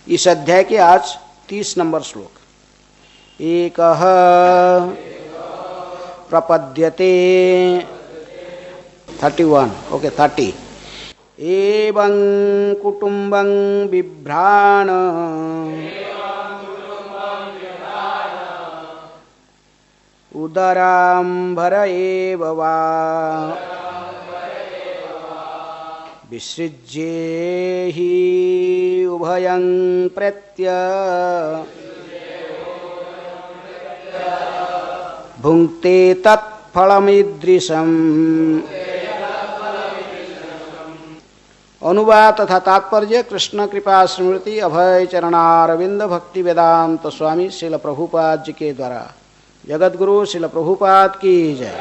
इस अध्याय के आज 30 नंबर श्लोक। एकः प्रपद्यते 31 ओके 30 एवं कुटुंबं बिभ्राण उदराम्भर एव वा विसृज्येहि उभयं प्रत्य भुङ्क्ते तत्फलमीदृशम्। अनुवाद तथा तात्पर्य कृष्ण कृपा स्मृति अभय चरणारविंद भक्ति वेदांत स्वामी श्रील प्रभुपाद जी के द्वारा। जगत गुरु श्रील प्रभुपाद की जय।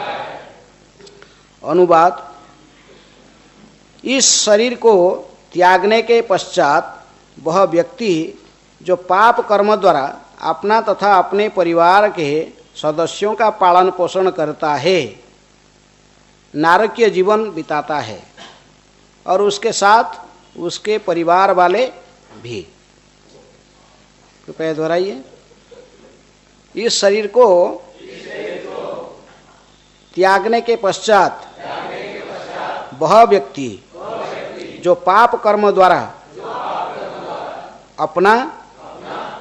अनुवाद। इस शरीर को त्यागने के पश्चात वह व्यक्ति जो पाप कर्म द्वारा अपना तथा अपने परिवार के सदस्यों का पालन पोषण करता है, नारकीय जीवन बिताता है और उसके साथ उसके परिवार वाले भी। कृपया दोहराइए। इस शरीर को त्यागने के पश्चात वह व्यक्ति जो पाप कर्म द्वारा अपना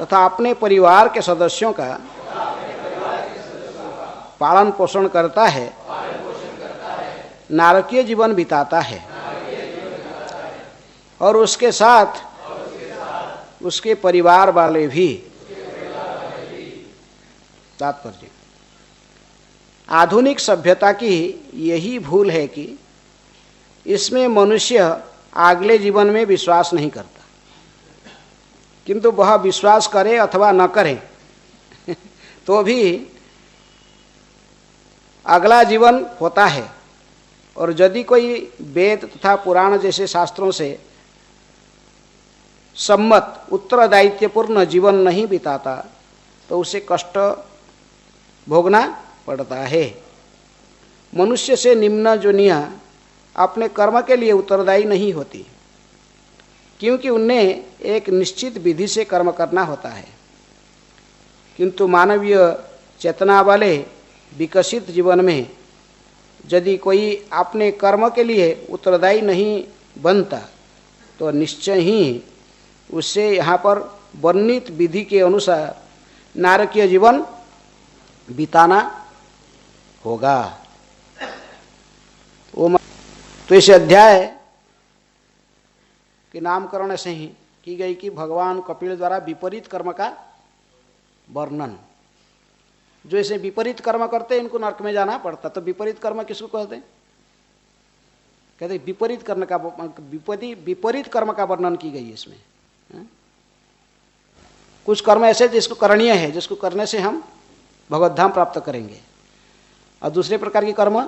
तथा अपने परिवार के सदस्यों का पालन पोषण करता है, नारकीय जीवन बिताता है और उसके साथ उसके परिवार वाले भी। तात्पर्य। आधुनिक सभ्यता की यही भूल है कि इसमें मनुष्य अगले जीवन में विश्वास नहीं करता, किंतु वह विश्वास करे अथवा न करे तो भी अगला जीवन होता है। और यदि कोई वेद तथा पुराण जैसे शास्त्रों से सम्मत उत्तरदायित्वपूर्ण जीवन नहीं बिताता तो उसे कष्ट भोगना पड़ता है। मनुष्य से निम्न जोनियां अपने कर्म के लिए उत्तरदायी नहीं होती, क्योंकि उन्हें एक निश्चित विधि से कर्म करना होता है। किंतु मानवीय चेतना वाले विकसित जीवन में यदि कोई अपने कर्म के लिए उत्तरदायी नहीं बनता तो निश्चय ही उससे यहाँ पर वर्णित विधि के अनुसार नारकीय जीवन बिताना होगा। तो इस अध्याय के नामकरण से ही की गई कि भगवान कपिल द्वारा विपरीत कर्म का वर्णन। जो ऐसे विपरीत कर्म करते हैं इनको नरक में जाना पड़ता। तो विपरीत कर्म किसको कहते हैं? कहते विपरीत कर्म का विपरीत कर्म का वर्णन की गई है इसमें। कुछ कर्म ऐसे जिसको करणीय है, जिसको करने से हम भगवत धाम प्राप्त करेंगे, और दूसरे प्रकार के कर्म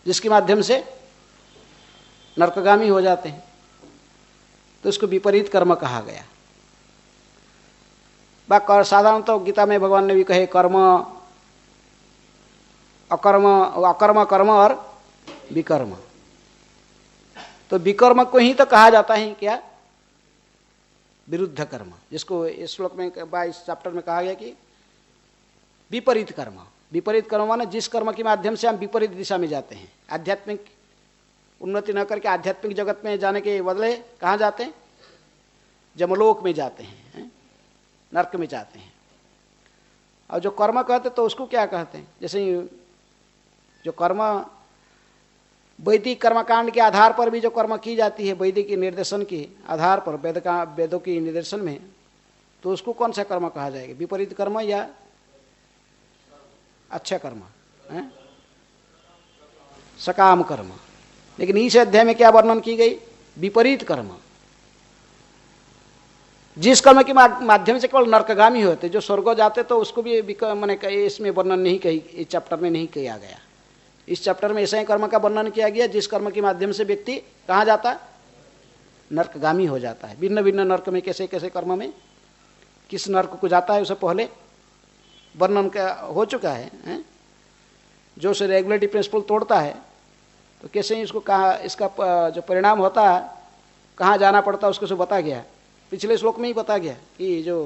जिसके माध्यम से नरकगामी हो जाते हैं, तो इसको विपरीत कर्म कहा गया। साधारण तो गीता में भगवान ने भी कहे कर्म अकर्म अकर्म कर्म और विकर्म। तो विकर्म को ही तो कहा जाता है क्या? विरुद्ध कर्म, जिसको इस श्लोक में 22 चैप्टर में कहा गया कि विपरीत कर्म। विपरीत कर्म माने जिस कर्म के माध्यम से हम विपरीत दिशा में जाते हैं, आध्यात्मिक उन्नति न करके आध्यात्मिक जगत में जाने के बदले कहाँ जाते हैं? जमलोक में जाते हैं, नरक में जाते हैं। और जो कर्म कहते तो उसको क्या कहते हैं? जैसे जो कर्म वैदिक कर्मकांड के आधार पर भी जो कर्म की जाती है, वैदिक के निर्देशन के आधार पर, वेदों के निर्देशन में, तो उसको कौन सा कर्म कहा जाएगा? विपरीत कर्म या अच्छा कर्म है? सकाम कर्म। लेकिन इस अध्याय में क्या वर्णन की गई? विपरीत कर्म। जिस कर्म के माध्यम से केवल नरकगामी होते, जो स्वर्ग जाते, तो उसको भी मैंने इसमें वर्णन नहीं कही, इस चैप्टर में नहीं किया गया। इस चैप्टर में ऐसे कर्म का वर्णन किया गया जिस कर्म के माध्यम से व्यक्ति कहाँ जाता? नरकगामी हो जाता है। भिन्न भिन्न नरक में कैसे कैसे कर्म में किस नरक को जाता है उसे पहले वर्णन का हो चुका है। जो से रेगुलेटरी प्रिंसिपल तोड़ता है तो कैसे इसको कहाँ, इसका जो परिणाम होता है, कहाँ जाना पड़ता है, उसको से बता गया। पिछले श्लोक में ही बता गया कि जो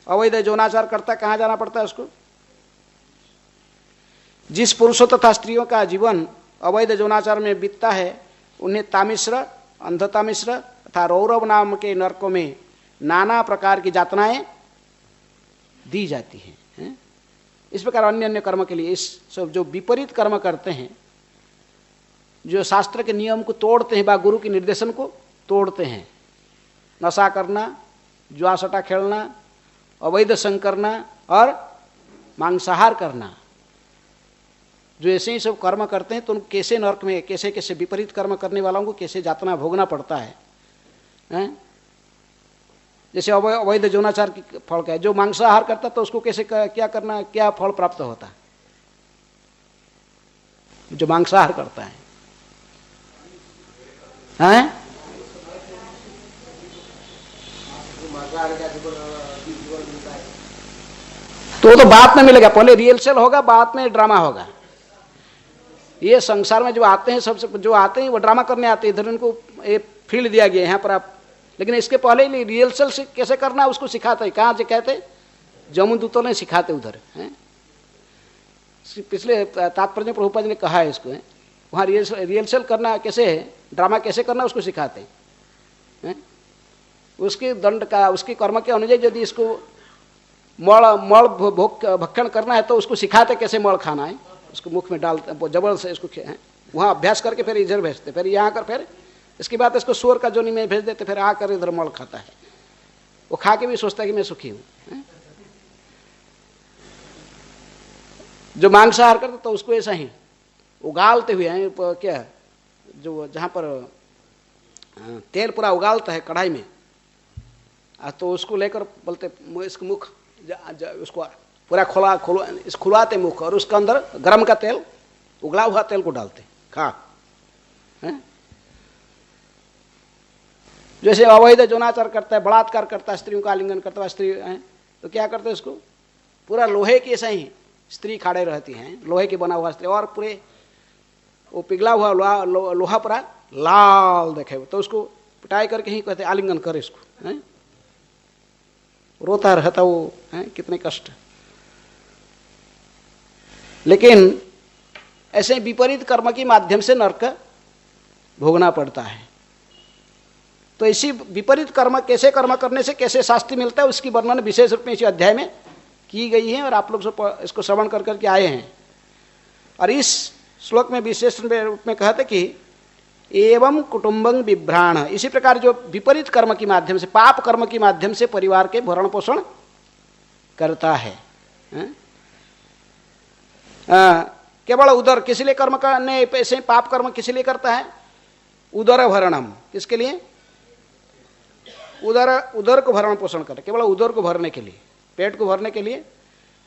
अवैध यौनाचार करता है कहाँ जाना पड़ता है उसको। जिस पुरुषों तथा स्त्रियों का जीवन अवैध यौनाचार में बीतता है उन्हें तामिश्र, अंधतामिश्र तथा रौरव नाम के नरकों में नाना प्रकार की यातनाएं दी जाती हैं। इस प्रकार अन्य अन्य कर्म के लिए इस सब जो विपरीत कर्म करते हैं, जो शास्त्र के नियम को तोड़ते हैं, बा गुरु के निर्देशन को तोड़ते हैं, नशा करना, जुआ सट्टा खेलना, अवैध संग करना और मांसाहार करना, जो ऐसे ही सब कर्म करते हैं तो उनको कैसे नरक में, कैसे कैसे विपरीत कर्म करने वालों को कैसे यातना भोगना पड़ता है, हैं? जैसे अवैध यौनाचार की फल क्या है, जो मांसाहार करता तो उसको कैसे क्या करना, क्या फल प्राप्त होता है, जो मांसाहार करता है, हैं? तो बाद में मिलेगा, पहले रिहर्सल होगा, बाद में ड्रामा होगा। ये संसार में जो आते हैं, सबसे जो आते हैं वो ड्रामा करने आते हैं, इधर उनको ये फील्ड दिया गया है यहाँ पर आप, लेकिन इसके पहले ही रिहर्सल से कैसे करना उसको सिखाते हैं। कहाँ से कहते, जमदूतों ने सिखाते उधर हैं। पिछले तात्पर्य प्रभुपाद ने कहा है इसको, वहाँ रिहर्सल करना कैसे है, ड्रामा कैसे करना उसको सिखाते हैं। उसके दंड का, उसके कर्म के अनुযাयी यदि इसको मल भक्षण करना है तो उसको सिखाते कैसे मल खाना है, उसको मुख में डालते जबल से इसको वहाँ अभ्यास करके फिर इधर भेजते, फिर यहाँ कर, फिर इसके बाद इसको स्वर का जोनी में भेज देते, फिर आकर इधर मल खाता है। वो खा के भी सोचता है कि मैं सुखी हूँ। जो मांसाहार करता तो उसको ऐसा ही उगालते हुए हैं, क्या जो जहाँ पर तेल पूरा उगालता है कढ़ाई में, तो उसको लेकर बोलते इसको मुख उसको पूरा खुलाते मुख, और उसके अंदर गरम का तेल, उगला हुआ तेल को डालते, खा। जैसे अवैध यौनाचार करता है, बलात्कार करता है, स्त्रियों का आलिंगन करता है, स्त्री है तो क्या करते हैं उसको पूरा लोहे की ऐसा ही स्त्री खाड़े रहती हैं, लोहे की बना हुआ स्त्री, और पूरे वो पिघला हुआ लोहा पूरा लाल देखे तो उसको पिटाई करके ही कहते आलिंगन करे इसको, है? रोता रहता वो, है? कितने कष्ट। लेकिन ऐसे विपरीत कर्म के माध्यम से नरक भोगना पड़ता है। तो इसी विपरीत कर्म, कैसे कर्म करने से कैसे शास्ति मिलता है, उसकी वर्णन विशेष रूप में इसी अध्याय में की गई है, और आप लोग सब इसको श्रवण कर करके आए हैं। और इस श्लोक में विशेष रूप में कहते कि एवं कुटुंबं बिभ्राण, इसी प्रकार जो विपरीत कर्म के माध्यम से, पाप कर्म के माध्यम से परिवार के भरण पोषण करता है। केवल उदर, किस लिए कर्म करने, ऐसे पाप कर्म किस लिए करता है, उदर भरणम, किसके लिए, उदर को भरण पोषण करता है, केवल उदर को भरने के लिए, पेट को भरने के लिए,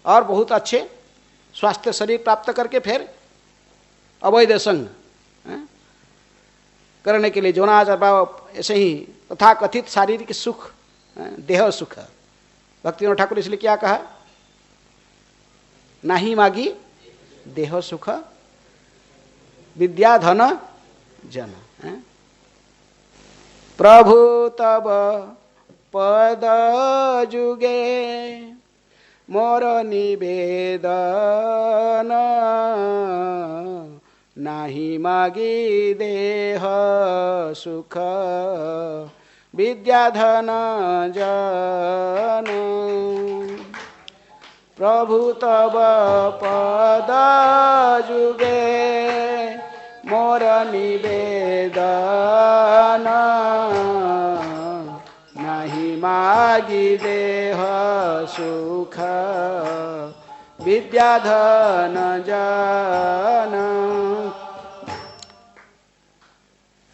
और बहुत अच्छे स्वास्थ्य शरीर प्राप्त करके फिर अवैध संग करने के लिए, यौनाचार ऐसे ही तथा कथित शारीरिक सुख, देह सुख। भक्तिविनोद ठाकुर इसलिए क्या कहा, नाही मागी देह सुख विद्या धन जन। प्रभु तब पद जुगे मोर निवेदन, नाही मागी देह सुख विद्या धन जन। प्रभु तब पद जुगे मोर निवेदन, नाही मागी देह सुख विद्या धन जन।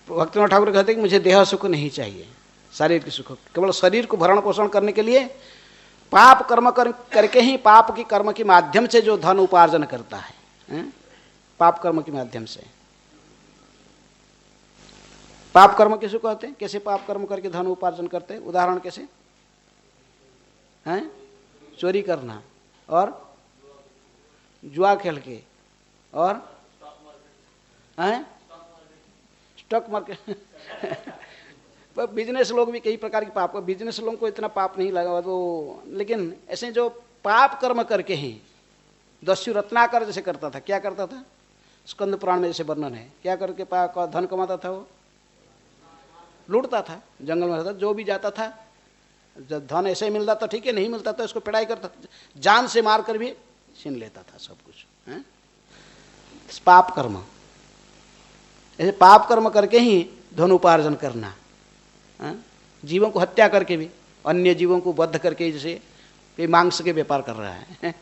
भक्तिविनोद ठाकुर कहते हैं कि मुझे देह सुख नहीं चाहिए, शरीर की सुख, केवल शरीर को भरण पोषण करने के लिए पाप कर्म करके ही, पाप की कर्म के माध्यम से जो धन उपार्जन करता है, पाप कर्म के माध्यम से। पाप कर्म किसको कहते हैं, कैसे पाप कर्म करके धन उपार्जन करते हैं, उदाहरण कैसे हैं, चोरी करना और जुआ खेल के और हैं स्टॉक मार्केट बिजनेस लोग भी कई प्रकार के पाप, बिजनेस लोगों को इतना पाप नहीं लगा तो, लेकिन ऐसे जो पाप कर्म करके ही, दस्यु रत्नाकर जैसे करता था, क्या करता था, स्कंद पुराण में जैसे वर्णन है, क्या करके धन कमाता था, वो लूटता था, जंगल में रहता, जो भी जाता था, जब धन ऐसे ही मिलता था ठीक है, नहीं मिलता था उसको पिटाई करता था, जान से मार कर भी छीन लेता था सब कुछ है? पाप कर्म, ऐसे पाप कर्म करके ही धन उपार्जन करना, जीवों को हत्या करके भी, अन्य जीवों को बद्ध करके, जैसे मांस के व्यापार कर रहा है,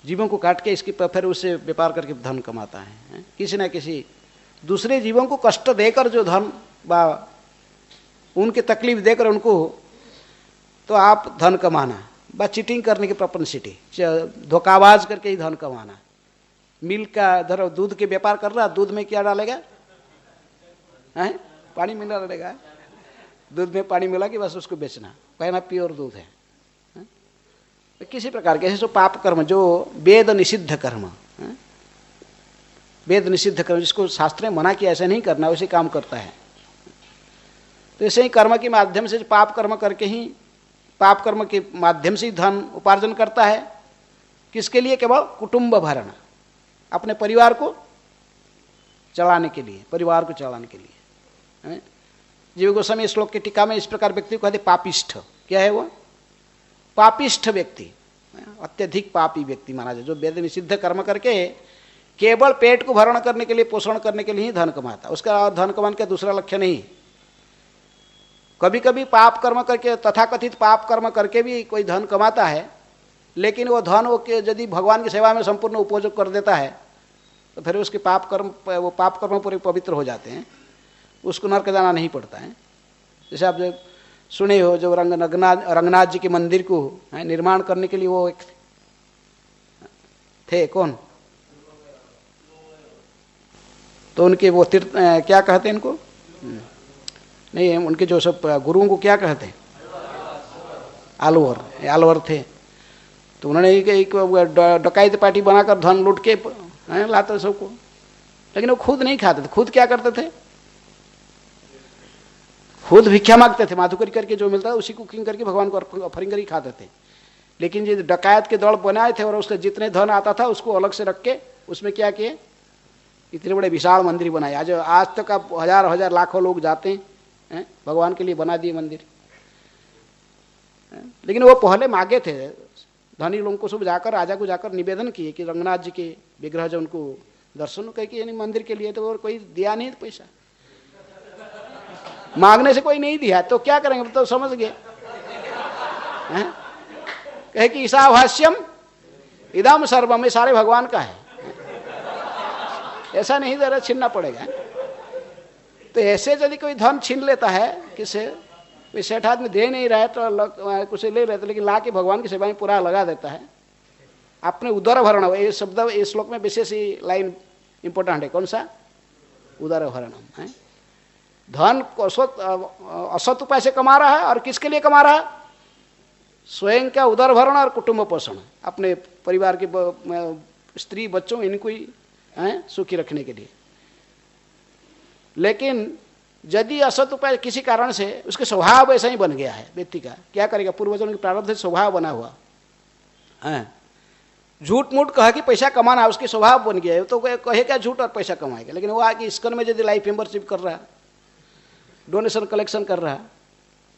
जीवों को काट के इसकी फिर उससे व्यापार करके धन कमाता है, किसी न किसी दूसरे जीवों को कष्ट देकर जो धन बा उनकी तकलीफ देकर उनको, तो आप धन कमाना बा चीटिंग करने की प्रोपेंसिटी, धोखाबाज करके ही धन कमाना। मिल्क का धर दूध के व्यापार कर रहा, दूध में क्या डालेगा, है पानी मिला डालेगा, दूध में पानी मिला कि बस उसको बेचना, कहना प्योर दूध है। किसी प्रकार के ऐसे पाप कर्म जो वेद निषिद्ध कर्म, वेद निषिद्ध कर्म जिसको शास्त्र ने मना किया ऐसा नहीं करना, वैसे काम करता है। तो ऐसे ही कर्म के माध्यम से पाप कर्म करके ही, पाप कर्म के माध्यम से ही धन उपार्जन करता है। किसके लिए? केवल कुटुंब भरण, अपने परिवार को चलाने के लिए, परिवार को चलाने के लिए। जीव गोस्वामी श्लोक की टीका में इस प्रकार व्यक्ति को कहते पापिष्ठ। क्या है वो? पापिष्ठ व्यक्ति, अत्यधिक पापी व्यक्ति माना जाए, जो वेद निषिद्ध कर्म करके केवल पेट को भरण करने के लिए, पोषण करने के लिए ही धन कमाता, उसका धन कमाने का दूसरा लक्ष्य नहीं। कभी कभी पाप कर्म करके, तथाकथित पाप कर्म करके भी कोई धन कमाता है, लेकिन वो धन वो यदि भगवान की सेवा में संपूर्ण उपयोग कर देता है तो फिर उसके पाप कर्म, वो पाप कर्म पूरे पवित्र हो जाते हैं, उसको नरक जाना नहीं पड़ता है। जैसे आप जो सुने हो, जो रंगनाथ जी के मंदिर को निर्माण करने के लिए वो एक थे, कौन? तो उनके वो तीर्थ क्या कहते हैं इनको, नहीं उनके जो सब गुरुओं को क्या कहते हैं, आलवर थे। तो उन्होंने एक डकैत पार्टी बनाकर धन लूट के लाते सबको, लेकिन वो खुद नहीं खाते थे। खुद क्या करते थे? खुद भिक्षा मांगते थे, माधुकरी करके जो मिलता है उसी कुकिंग करके भगवान को ऑफरिंग करके खाते थे। लेकिन जो डकैत के दल बनाए थे और उसका जितने धन आता था उसको अलग से रख के उसमें क्या किए, इतने बड़े विशाल मंदिर बनाए। आज तक आप हजार लाखों लोग जाते हैं, भगवान के लिए बना दिए मंदिर। लेकिन वो पहले मांगे थे, धनी लोगों को सब जाकर, राजा को जाकर निवेदन किए कि रंगनाथ जी के विग्रह जो उनको दर्शन कह के, यानी मंदिर के लिए, तो और कोई दिया नहीं पैसा, मांगने से कोई नहीं दिया, तो क्या करेंगे? तो समझ गए कहे कि ईशावास्यम इदम सर्वम, ये सारे भगवान का है, ऐसा नहीं दे रहा, छीनना पड़ेगा। तो ऐसे यदि कोई धन छीन लेता है किसे, कोई सेठ आदमी दे नहीं रहा है तो कुछ ले लेते, लेकिन ला के भगवान की सेवा में पूरा लगा देता है। आपने उदर भरण, ये शब्द इस श्लोक में विशेष ही लाइन इंपॉर्टेंट है। कौन सा? उदर भरणम है। धन असत उपाय से कमा रहा है, और किसके लिए कमा रहा है? स्वयं का उदर भरण और कुटुंब पोषण, अपने परिवार के स्त्री बच्चों इनको ही सुखी रखने के लिए। लेकिन यदि असत उपाय किसी कारण से, उसके स्वभाव ऐसा ही बन गया है व्यक्ति का, क्या करेगा? पूर्वजों के प्रारब्ध से स्वभाव बना हुआ है, झूठ मूठ कह कि पैसा कमाना उसके स्वभाव बन गया है, तो कहेगा झूठ और पैसा कमाएगा। लेकिन वो आके इस्कन में यदि लाइफ मेंबरशिप कर रहा है, डोनेशन कलेक्शन कर रहा है,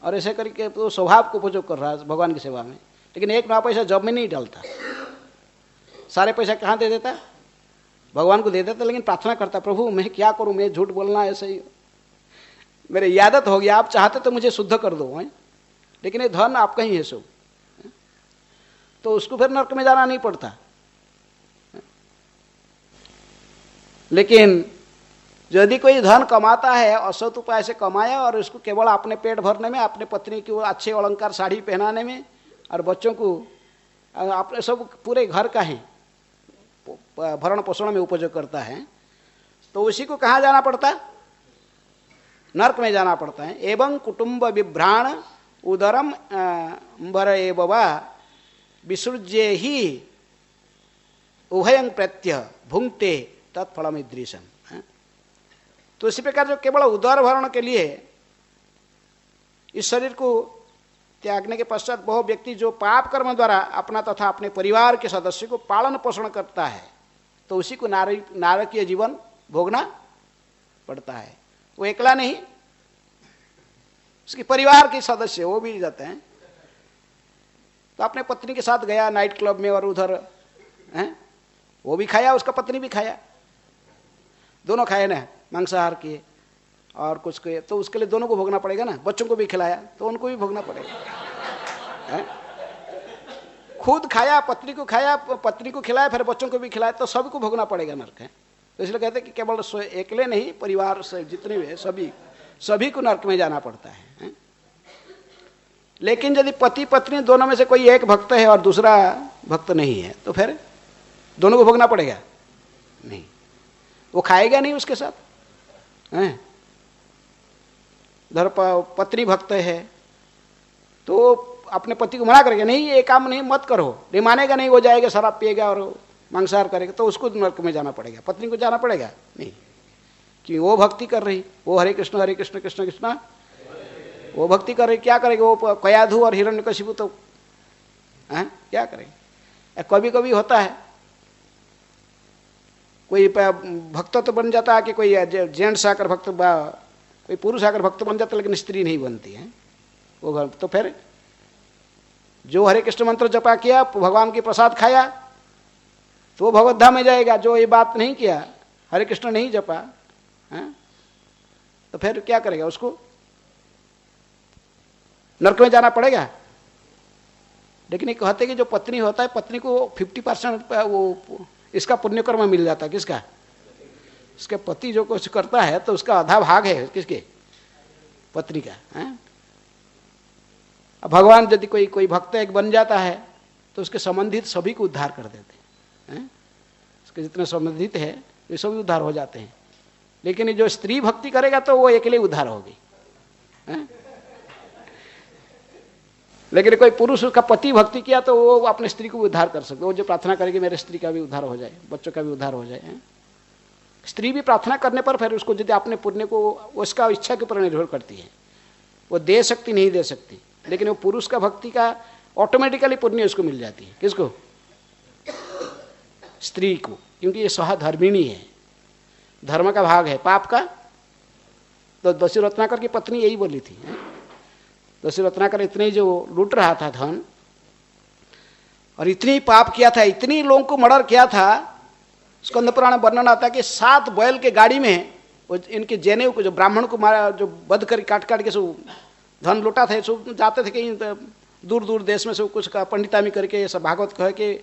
और ऐसे करके तो स्वभाव को उपयोग कर रहा है भगवान की सेवा में, लेकिन एक नया पैसा जब में नहीं डालता, सारे पैसा कहाँ दे देता? भगवान को दे देता। लेकिन प्रार्थना करता, प्रभु मैं क्या करूं, मैं झूठ बोलना ऐसे ही मेरे आदत हो गया, आप चाहते तो मुझे शुद्ध कर दो, लेकिन ये धन आपका ही है सब, तो उसको फिर नरक में जाना नहीं पड़ता। लेकिन यदि कोई धन कमाता है, असत उपाय से कमाया, और उसको केवल अपने पेट भरने में, अपने पत्नी को अच्छे अलंकार साड़ी पहनाने में, और बच्चों को अपने सब पूरे घर का ही भरण पोषण में उपयोग करता है, तो उसी को कहाँ जाना पड़ता है? नरक में जाना पड़ता है। एवं कुटुंब विभ्राण उदरम अंबर एवं विसृज्य ही उभयं प्रत्य भुंक्ते तत्फलम ईदृशम। तो इसी प्रकार जो केवल उदर भरण के लिए इस शरीर को त्यागने के पश्चात वह व्यक्ति जो पाप कर्म द्वारा अपना तथा अपने परिवार के सदस्य को पालन पोषण करता है, तो उसी को नारकीय जीवन भोगना पड़ता है। वो अकेला नहीं, उसके परिवार के सदस्य वो भी जाते हैं। तो अपने पत्नी के साथ गया नाइट क्लब में और उधर हैं, वो भी खाया, उसका पत्नी भी खाया, दोनों खाए ना, मांसाहार किए और कुछ किए, तो उसके लिए दोनों को भोगना पड़ेगा ना। बच्चों को भी खिलाया तो उनको भी भोगना पड़ेगा है? खुद खाया, पत्नी को खाया, पत्नी को खिलाया, फिर बच्चों को भी खिलाया, तो सभी को भोगना पड़ेगा नरक है। तो इसलिए कहते हैं कि केवल अकेले नहीं, परिवार से जितने भी है सभी को नरक में जाना पड़ता है। लेकिन यदि पति पत्नी दोनों में से कोई एक भक्त है और दूसरा भक्त नहीं है, तो फिर दोनों को भोगना पड़ेगा नहीं, वो खाएगा नहीं उसके साथ हैं। धर पत्नी भक्त है तो अपने पति को मना करेगा, नहीं ये काम नहीं मत करो, नहीं मानेगा, नहीं, वो जाएगा शराब पिएगा और मांसाहार करेगा, तो उसको नरक में जाना पड़ेगा। पत्नी को जाना पड़ेगा नहीं, कि वो भक्ति कर रही, वो हरे कृष्ण कृष्ण कृष्ण वो भक्ति कर रही, क्या करेगी वो कयाधु और हिरण्यकशिपु, तो क्या करेगी। कभी कभी होता है कोई भक्त तो बन जाता है कि कोई जेंट्स आकर भक्त, कोई पुरुष आकर भक्त बन जाता है, लेकिन स्त्री नहीं बनती है वो घर। तो फिर जो हरे कृष्ण मंत्र जपा किया, भगवान की प्रसाद खाया, तो वो भगवत धाम में जाएगा। जो ये बात नहीं किया, हरे कृष्ण नहीं जपा है, तो फिर क्या करेगा, उसको नरक में जाना पड़ेगा। लेकिन ये कहते कि जो पत्नी होता है, पत्नी को 50% वो इसका पुण्य कर्म मिल जाता है। किसका? इसके पति जो कुछ करता है तो उसका आधा भाग है किसके? पत्नी का है? अब भगवान यदि कोई भक्त एक बन जाता है तो उसके संबंधित सभी को उद्धार कर देते हैं। उसके जितने संबंधित है वे सभी उद्धार हो जाते हैं। लेकिन जो स्त्री भक्ति करेगा तो वो अकेले उद्धार होगी। लेकिन कोई पुरुष उसका पति भक्ति किया तो वो अपनी स्त्री को उद्धार कर सकते। वो जो प्रार्थना करेगी मेरे स्त्री का भी उद्धार हो जाए, बच्चों का भी उद्धार हो जाए। स्त्री भी प्रार्थना करने पर फिर उसको यदि अपने पुण्य को, उसका इच्छा के ऊपर निर्भर करती है, वो दे सकती नहीं दे सकती, लेकिन वो पुरुष का भक्ति का ऑटोमेटिकली पुण्य उसको मिल जाती है। किसको? स्त्री को, क्योंकि ये सहधर्मिणी है, धर्म का भाग है, पाप का। तो दस्यु रत्नाकर की पत्नी यही बोली थी। दस्यु रत्नाकर इतने जो लूट रहा था धन, और इतनी पाप किया था, इतनी लोगों को मर्डर किया था। स्कंद पुराण वर्णन आता है कि 7 बैल के गाड़ी में वो इनके जनेऊ को, जो ब्राह्मण को मारा, जो वध कर काट के सब धन लूटा थे, सब जाते थे कहीं दूर दूर देश में, सब कुछ का पंडितामी करके, ये सब भागवत कह के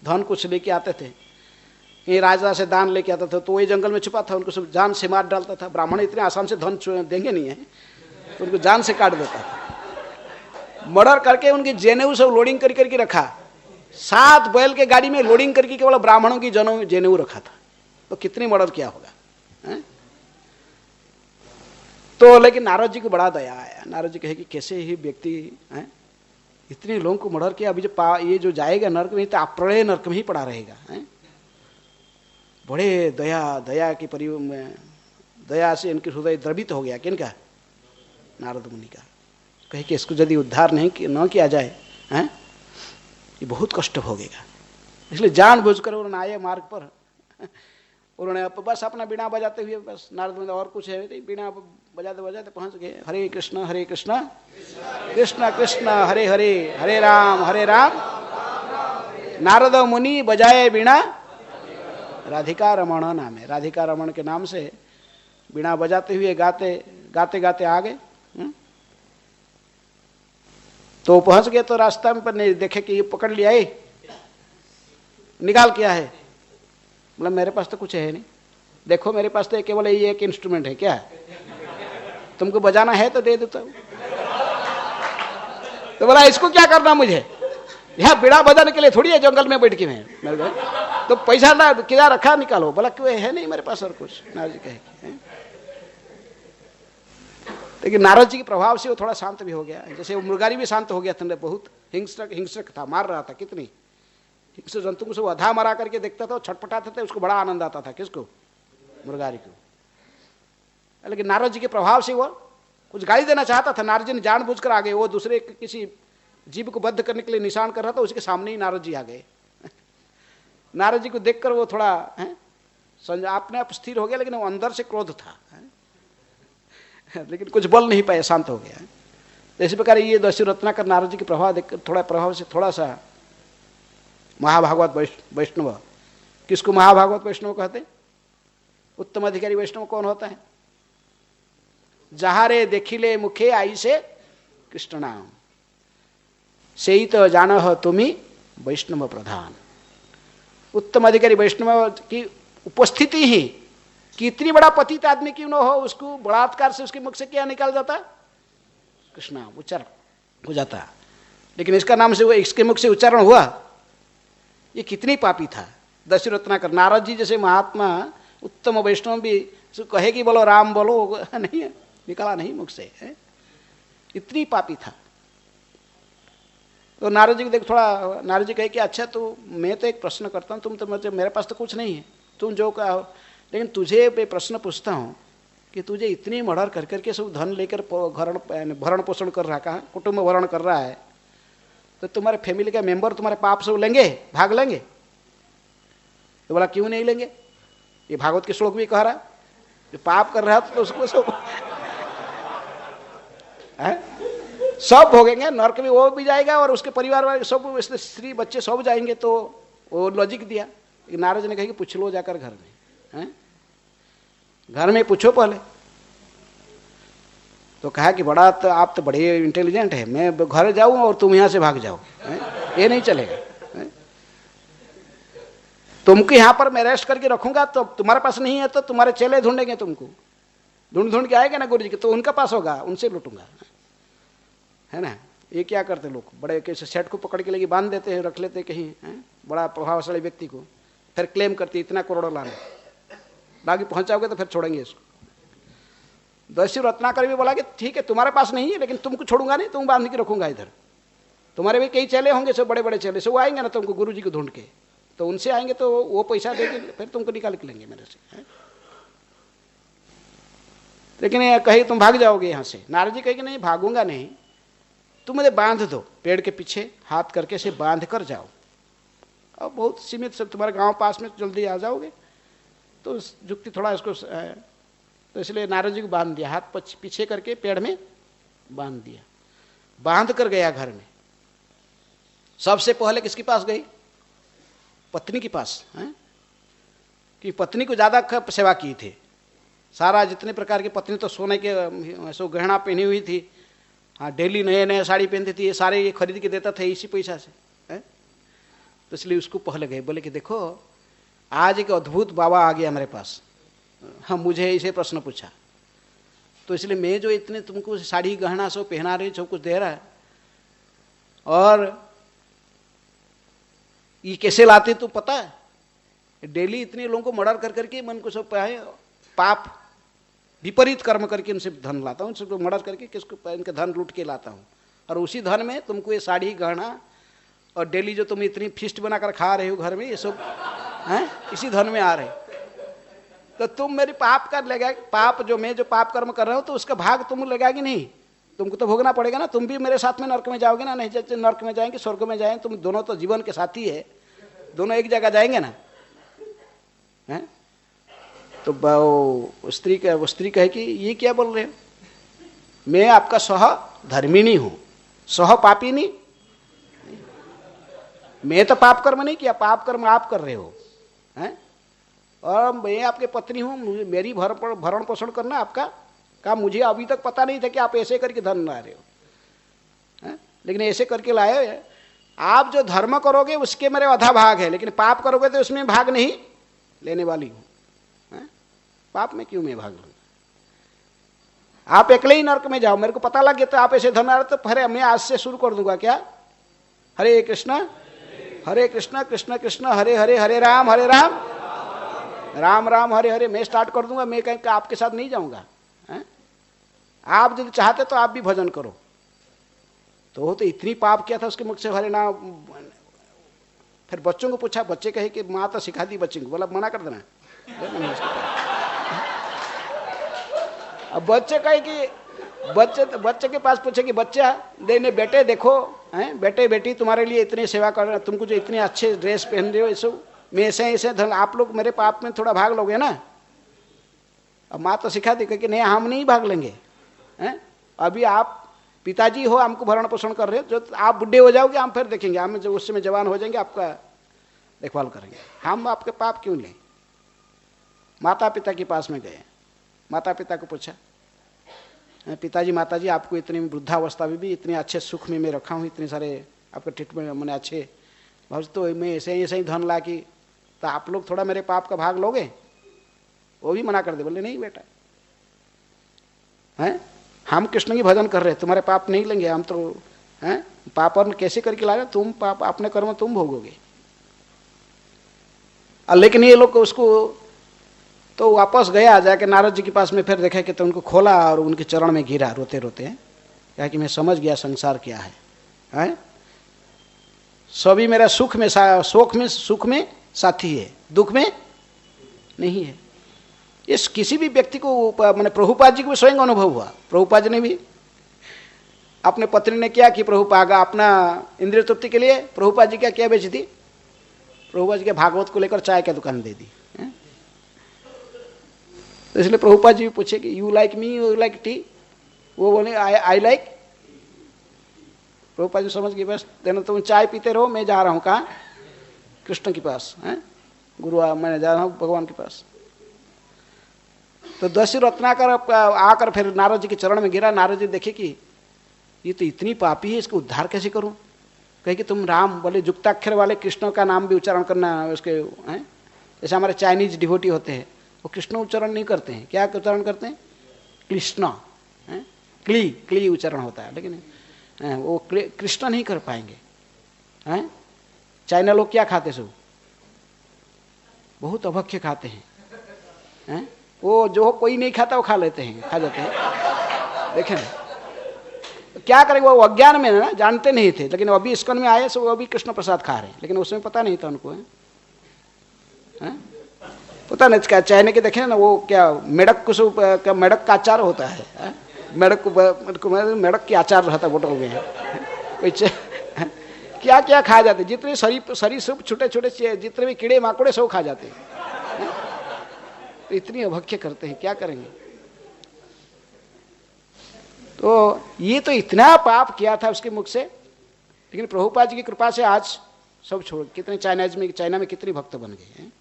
धन कुछ लेके आते थे। ये राजा से दान लेके आता था, तो वही जंगल में छुपा था, उनको सब जान से मार डालता था। ब्राह्मण इतने आसान से धन देंगे नहीं है, तो उनको जान से काट देता था। मर्डर करके उनकी जनेऊ सब लोडिंग करके रखा। 7 बैल के गाड़ी में लोडिंग करके केवल ब्राह्मणों की जनेऊ रखा था। तो कितनी मर्डर किया होगा है? तो लेकिन नारद जी को बड़ा दया आया। नारद जी कहे कि कैसे ही व्यक्ति है, इतने लोगों को मर्डर किया, अभी जो ये जो जाएगा नरक में, तो अप्रलय नरक में ही पड़ा रहेगा है? बड़े दया की दया से इनके हृदय द्रवित हो गया। किनका? नारद मुनि का। कहे कि इसको यदि उद्धार न किया जाए हैं, ये बहुत कष्ट भोगेगा। इसलिए जानबूझकर उन्होंने आए मार्ग पर, उन्होंने बस अपना बीणा बजाते हुए, बस नारद मुनि और कुछ है, बीणा बजाते बजाते पहुंच गए। हरे कृष्ण कृष्ण कृष्ण हरे हरे, हरे राम नारद मुनि बजाए बीणा राधिका रमण नाम है। राधिका रमण के नाम से बीणा बजाते हुए गाते आ गए। तो पहुंच गए तो रास्ता में पर नहीं देखे कि ये पकड़ लिया है, निकाल किया है। मतलब मेरे पास तो कुछ है नहीं, देखो मेरे पास तो केवल ये एक इंस्ट्रूमेंट है, क्या तुमको बजाना है तो दे देता हूं। तो बोला इसको क्या करना मुझे, यहाँ बीड़ा बजाने के लिए थोड़ी है जंगल में बैठ के मेरे को, तो पैसा ना किया रखा, निकालो। बोला क्यों, है नहीं मेरे पास और कुछ। नारद जी कहे, लेकिन नारद जी के प्रभाव से वो थोड़ा शांत भी हो गया। जैसे वो मुर्गारी भी शांत हो गया था, बहुत हिंसक था, मार रहा था, कितनी हिंसक जंतु को सब आधा मरा करके देखता था, छटपटाते थे, उसको बड़ा आनंद आता था। किसको? मुर्गारी को। लेकिन नारद जी के प्रभाव से वो कुछ गाली देना चाहता था, नारद जी ने जानबूझकर आ गए। वो दूसरे किसी जीव को बद्ध करने के लिए निशान कर रहा था, उसके सामने ही नारद जी आ गए। नारद जी को देखकर वो थोड़ा अपने आप स्थिर हो गया, लेकिन वो अंदर से क्रोध था, लेकिन कुछ बोल नहीं पाया, शांत हो गया। तो इसी प्रकार ये दस्यु रत्नाकर नारद जी के प्रभाव देख, थोड़ा प्रभाव से थोड़ा सा महाभागवत वैष्णव, किसको महाभागवत वैष्णव कहते? उत्तम अधिकारी वैष्णव कौन होता है? जहारे देखिले मुखे आई से कृष्ण नाम, से ही तो जान हो तुम्ही वैष्णव प्रधान। उत्तम अधिकारी वैष्णव की उपस्थिति ही, कितनी बड़ा पतित आदमी क्यों न हो, उसको बलात्कार से उसके मुख से क्या निकाल जाता? कृष्ण नाम उच्चारण हो जाता। लेकिन इसका नाम से वो इसके मुख से उच्चारण हुआ, ये कितनी पापी था। दस्यु रत्नाकर, नारद जी जैसे महात्मा उत्तम वैष्णव भी कहेगी बोलो राम बोलो, नहीं है, निकाला नहीं मुख से, इतनी पापी था। तो नारद जी को देख थोड़ा, नारद जी कहे कि अच्छा तो मैं तो एक प्रश्न करता हूँ, तुम तो मेरे पास तो कुछ नहीं है, तुम जो कहो, लेकिन तुझे मैं प्रश्न पूछता हूँ कि तुझे इतनी मर्डर कर करके सब धन लेकर भरण पोषण कर रहा, कहाँ कुटुंब भरण कर रहा है, तो तुम्हारे फैमिली का मेंबर तुम्हारे पाप सब लेंगे, भाग लेंगे? तो बोला क्यों नहीं लेंगे, ये भागवत के श्लोक भी कह रहा, जो पाप कर रहा है तो उसको सब भोगेंगे, नरक में वो भी जाएगा और उसके परिवार वाले सब, स्त्री बच्चे सब जाएंगे। तो वो लॉजिक दिया। नारद ने कहा कि पूछ लो जाकर घर में, घर में पूछो पहले। तो कहा कि बड़ा तो आप तो बड़े इंटेलिजेंट है, मैं घर जाऊं और तुम यहां से भाग जाओ, ये नहीं चलेगा। तुमको यहां पर मैं रेस्ट करके रखूंगा, तो तुम्हारे पास नहीं है तो तुम्हारे चेले ढूंढेंगे, तुमको ढूंढ के आएगा ना गुरु जी के, तो उनका पास होगा, उनसे लूटूंगा, है ना। ये क्या करते लोग, बड़े कैसे सेट को पकड़ के लेके बांध देते हैं, रख लेते हैं कहीं, बड़ा प्रभावशाली व्यक्ति को, फिर क्लेम करती इतना करोड़ लाना, बाकी पहुंचाओगे तो फिर छोड़ेंगे इसको। दस्यु रत्नाकर भी बोला कि ठीक है तुम्हारे पास नहीं है, लेकिन तुमको छोड़ूंगा नहीं, तुम बांध के रखूंगा इधर। तुम्हारे भी कई चेले होंगे, सब बड़े बड़े चेले, सब आएंगे ना तुमको गुरु जी को ढूंढ के, तो उनसे आएंगे तो वो पैसा देंगे, फिर तुमको निकाल के लेंगे मेरे से। लेकिन ये कहे तुम भाग जाओगे यहाँ से। नारद जी कहे कि नहीं भागूंगा नहीं, तुम मुझे बांध दो, पेड़ के पीछे हाथ करके से बांध कर जाओ, और बहुत सीमित सब तुम्हारे गांव पास में जल्दी आ जाओगे। तो जुक्ति थोड़ा इसको, तो इसलिए नारद जी को बांध दिया, हाथ पीछे करके पेड़ में बांध दिया, बांध कर गया घर में। सबसे पहले किसके पास गई? पत्नी के पास, कि पत्नी को ज्यादा सेवा की थी। सारा जितने प्रकार की, पत्नी तो सोने के सो गहना पहनी हुई थी, हाँ डेली नए नए साड़ी पहनती थी, ये सारे ये खरीद के देता था इसी पैसा से, तो इसलिए उसको पहले गए, बोले कि देखो आज एक अद्भुत बाबा आ गया मेरे पास, हाँ मुझे इसे प्रश्न पूछा, तो इसलिए मैं जो इतने तुमको साड़ी गहना सब पहना रही, सब कुछ दे रहा है, और ये कैसे लाते तो पता है, डेली इतने लोगों को मर्डर कर करके मन को सब पाप विपरीत कर्म करके उनसे धन लाता हूँ, सबको मर्डर करके किसको इनके धन लूट के लाता हूँ, और उसी धन में तुमको ये साड़ी गहना और डेली जो तुम इतनी फीस्ट बनाकर खा रहे हो घर में, ये सब इसी धन में आ रहे, तो तुम मेरी पाप कर लेगा, पाप जो मैं जो पाप कर्म कर रहा हूँ तो उसका भाग तुम लगाएगी नहीं, तुमको तो भोगना पड़ेगा ना, तुम भी मेरे साथ में नरक में जाओगे ना, नहीं नरक में जाएंगे स्वर्ग में जाएंगे, तुम दोनों तो जीवन के साथी है, दोनों एक जगह जाएंगे ना, हैं? तो स्त्री कहे कि ये क्या बोल रहे हो, मैं आपका सह धर्मिणी हूं, सह पापिनी, मैं तो पाप कर्म नहीं किया, पाप कर्म आप कर रहे हो, हैं? और मैं आपके पत्नी हूं, मेरी भरण पोषण करना आपका काम, मुझे अभी तक पता नहीं था कि आप ऐसे करके धन ला रहे हो, हैं? लेकिन ऐसे करके लाए। आप जो धर्म करोगे उसके मेरे आधा भाग है, लेकिन पाप करोगे तो उसमें भाग नहीं लेने वाली हूं, पाप में क्यों मैं भाग लूंगा, आप अकेले ही नरक में जाओ, मेरे को पता लग गया तो आप ऐसे धन आ रहे, तो फिर मैं आज से शुरू कर दूंगा क्या, हरे कृष्ण कृष्ण कृष्ण हरे हरे, हरे राम राम राम हरे हरे, मैं स्टार्ट कर दूंगा, मैं कहीं आपके साथ नहीं जाऊंगा, आप यदि चाहते तो आप भी भजन करो। तो वो तो इतनी पाप किया था उसके मुख से हरे नाम। फिर बच्चों को पूछा, बच्चे कहे कि माँ तो सिखा दी बच्चे को, बोला मना कर देना, अब बच्चे कहे कि बच्चे के पास पूछे कि बच्चा देने बेटे देखो, हैं बेटे बेटी तुम्हारे लिए इतनी सेवा कर रहे, तुमको जो इतने अच्छे ड्रेस पहन रहे हो, ये सब मैं ऐसे ऐसे धन, आप लोग मेरे पाप में थोड़ा भाग लोगे ना। अब माँ तो सिखा दी कि नहीं हम नहीं भाग लेंगे, हैं अभी आप पिताजी हो, हमको भरण पोषण कर रहे हो, जो आप बुढ़े हो जाओगे हम फिर देखेंगे, हम जब उस समय जवान हो जाएंगे आपका देखभाल करेंगे, हम आपके पाप क्यों लें। माता पिता के पास में गए, माता पिता को पूछा, पिताजी माताजी आपको इतनी वृद्धावस्था में भी इतने अच्छे सुख में मैं रखा हूँ, इतने सारे आपके ट्रीटमेंट मैंने अच्छे बहुत, तो मैं ऐसे ही धन ला की, तो आप लोग थोड़ा मेरे पाप का भाग लोगे। वो भी मना कर दे, बोले नहीं बेटा, हैं हम कृष्ण की भजन कर रहे, तुम्हारे पाप नहीं लेंगे हम तो, हैं पाप कैसे करके ला रहे, तुम पाप अपने कर्म तुम भोगोगे। लेकिन ये लोग उसको तो वापस गया, जाके नारद जी के पास में फिर देखा कि तो उनको खोला और उनके चरण में गिरा रोते रोते, क्या कि मैं समझ गया संसार क्या है, हैं सभी मेरा सुख में सुख में साथी है, दुख में नहीं है। इस किसी भी व्यक्ति को मैंने प्रभुपाद जी को स्वयं अनुभव हुआ। प्रभुपाद जी ने भी अपने पत्नी ने क्या कि प्रभुपाद अपना इंद्रिय तृप्ति के लिए प्रभुपाद जी क्या बेची थी, प्रभुपाद जी के भागवत को लेकर चाय की दुकान दे दी। तो इसलिए प्रभुपाद जी पूछे कि you like me, you like T, वो बोले आई लाइक। प्रभुपाद जी समझ गए, बस देना तुम चाय पीते रहो, मैं जा रहा हूँ कहाँ, कृष्ण के पास, हैं गुरु मैं जा रहा हूँ भगवान के पास। तो दस्यु रत्नाकर आकर फिर नारद जी के चरण में गिरा। नारद जी देखे कि ये तो इतनी पापी है, इसको उद्धार कैसे करूं। कहे कि तुम राम बोले जुक्ताक्षर वाले कृष्ण का नाम भी उच्चारण करना उसके, हैं जैसे हमारे चाइनीज डिवोटी होते हैं, वो कृष्ण उच्चारण नहीं करते हैं, क्या उच्चारण करते हैं, कृष्ण, क्ली उच्चारण होता है, लेकिन वो कृष्ण नहीं कर पाएंगे। हैं चाइना लोग क्या खाते सब, बहुत अभक्ष्य खाते हैं, वो जो कोई नहीं खाता वो खा लेते हैं, खा जाते हैं। देखें क्या करेंगे, वो अज्ञान में ना जानते नहीं थे, लेकिन अभी इस्कॉन में आए, सो वो अभी कृष्ण प्रसाद खा रहे हैं, लेकिन उसमें पता नहीं था उनको, है पता नहीं क्या चाइना के देखे ना, वो क्या मेढक क्या मेढक का अचार होता है, मेढक के अचार रहता है बोतल में, क्या क्या खा जाते, जितने शरीर सब छोटे छोटे जितने भी कीड़े माकोड़े सब खा जाते हैं, तो इतनी अभक्ष्य करते हैं, क्या करेंगे। तो ये तो इतना पाप किया था उसके मुख से, लेकिन प्रभुपाद जी की कृपा से आज सब छोड़, कितने चाइना में कितने भक्त बन गए हैं।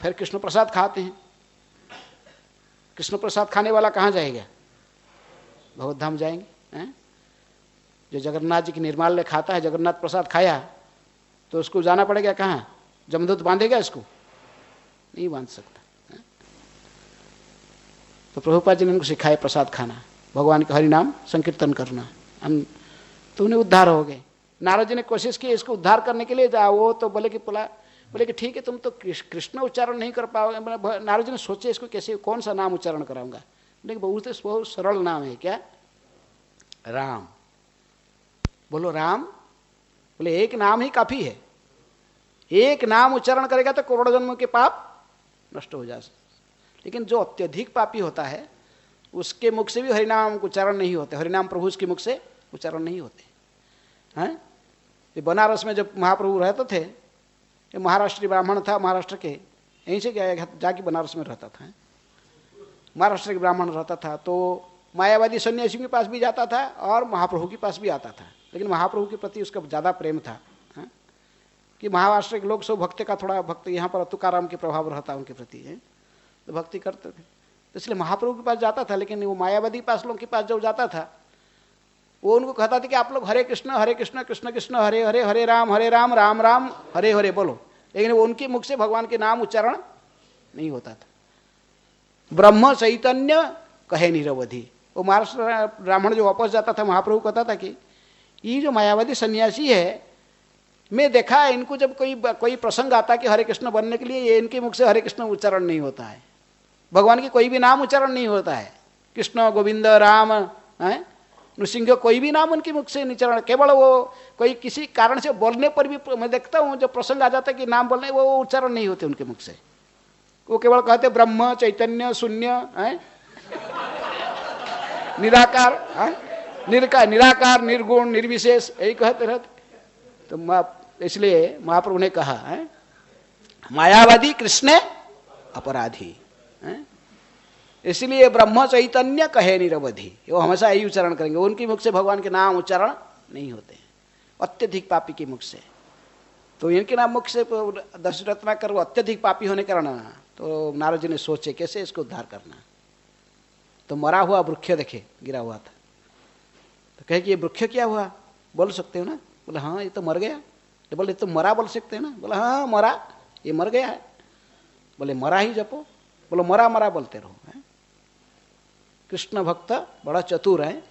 फिर कृष्ण प्रसाद खाते हैं, कृष्ण प्रसाद खाने वाला कहाँ जाएगा, भगवत धाम जाएंगे, हैं जो जगन्नाथ जी की निर्माल्य खाता है, जगन्नाथ प्रसाद खाया तो उसको जाना पड़ेगा कहाँ, जमदूत बांधेगा इसको, नहीं बांध सकता। तो प्रभुपाद जी ने उनको सिखाया प्रसाद खाना, भगवान का हरि नाम संकीर्तन करना, हम तो उन्हें उद्धार हो गए। नारद जी ने कोशिश की इसको उद्धार करने के लिए, वो तो बोले कि ठीक है तुम तो कृष्ण उच्चारण नहीं कर पाओगे। नारद जी ने सोचे इसको कैसे, कौन सा नाम उच्चारण कराऊंगा, लेकिन बहुत सरल नाम है, क्या, राम। बोलो राम, बोले एक नाम ही काफी है, एक नाम उच्चारण करेगा तो करोड़ जन्मों के पाप नष्ट हो जा सकते। लेकिन जो अत्यधिक पापी होता है उसके मुख से भी हरिनाम उच्चारण नहीं होते, हरिनाम प्रभु के मुख से उच्चारण नहीं होते हैं। ये बनारस में जब महाप्रभु रहते थे, ये महाराष्ट्रीय ब्राह्मण था, महाराष्ट्र के, यहीं से गया जाके बनारस में रहता था, महाराष्ट्र के ब्राह्मण रहता था, तो मायावादी सन्यासी के पास भी जाता था और महाप्रभु के पास भी आता था, लेकिन महाप्रभु के प्रति उसका ज़्यादा प्रेम था, कि महाराष्ट्र के लोग सब भक्त का थोड़ा भक्त, यहाँ पर तुकाराम के प्रभाव रहता उनके प्रति, तो भक्ति करते थे, तो इसलिए महाप्रभु के पास जाता था। लेकिन वो मायावादी पास लोग के पास जब जाता था, वो उनको कहता था कि आप लोग हरे कृष्ण कृष्ण कृष्ण हरे हरे, हरे राम राम राम हरे हरे बोलो, लेकिन वो उनके मुख से भगवान के नाम उच्चारण नहीं होता था। ब्रह्म चैतन्य कहे निरवधि, वो महाराष्ट्र ब्राह्मण जो वापस जाता था, महाप्रभु कहता था कि ये जो मायावादी सन्यासी है, मैं देखा इनको जब कोई प्रसंग आता कि हरे कृष्ण बनने के लिए, ये इनके मुख से हरे कृष्ण उच्चारण नहीं होता है, भगवान की कोई भी नाम उच्चारण नहीं होता है, कृष्ण गोविंद राम नृसिंह कोई भी नाम उनके मुख से उच्चारण, केवल वो कोई किसी कारण से बोलने पर भी मैं देखता हूँ जब प्रसंग आ जाता है कि नाम बोलने, वो उच्चारण नहीं होते उनके मुख से, वो केवल कहते ब्रह्म चैतन्य शून्य है निराकार, निराकार निर्गुण निर्विशेष यही कहते रहते। तो इसलिए महाप्रभु ने कहा है मायावादी कृष्ण अपराधी, इसलिए ब्रह्म चैतन्य कहे निरवधि। वो हमेशा यही उच्चारण करेंगे, उनकी मुख से भगवान के नाम उच्चारण नहीं होते हैं, अत्यधिक पापी की मुख से। तो इनके नाम मुख से दर्श रत्नाकर वो अत्यधिक पापी होने के कारण, तो नारद जी ने सोचे कैसे इसको उद्धार करना। तो मरा हुआ वृक्ष देखे गिरा हुआ था, तो कहे कि ये वृक्ष क्या हुआ, बोल सकते हो ना? बोले हाँ ये तो मर गया। तो बोले तो मरा बोल सकते हो ना? बोले हाँ मरा, ये मर गया है। बोले मरा ही जपो। बोलो मरा मरा बोलते रहो। कृष्ण भक्त बड़ा चतुर है,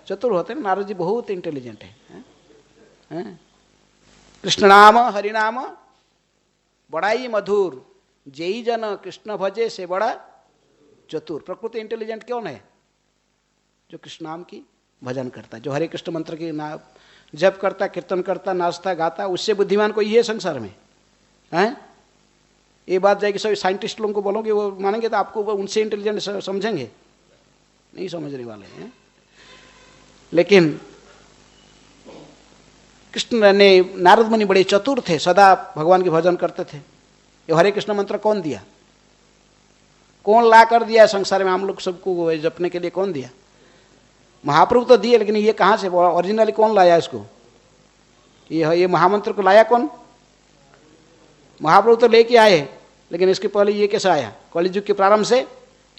चतुर होते हैं नारद जी, बहुत इंटेलिजेंट है। कृष्ण नाम हरि नाम बड़ा ही मधुर, जेई जन कृष्ण भजे से बड़ा चतुर। प्रकृति इंटेलिजेंट कौन है? जो कृष्ण नाम की भजन करता, जो हरे कृष्ण मंत्र की जप करता, कीर्तन करता, नाचता गाता, उससे बुद्धिमान कोई है संसार में? हैं? ये बात जाएगी सभी साइंटिस्ट लोगों को बोलोगे, वो मानेंगे तो आपको उनसे इंटेलिजेंट समझेंगे? नहीं समझने वाले हैं। लेकिन कृष्ण ने, नारद मुनि बड़े चतुर थे, सदा भगवान के भजन करते थे। ये हरे कृष्ण मंत्र कौन दिया? कौन ला कर दिया संसार में हम लोग सबको जपने के लिए? कौन दिया? महाप्रभु तो दिए, लेकिन ये कहाँ से ओरिजिनली कौन लाया इसको? ये महामंत्र को लाया कौन? महाप्रभु तो लेके आए, लेकिन इसके पहले ये कैसे आया? कलियुग के प्रारंभ से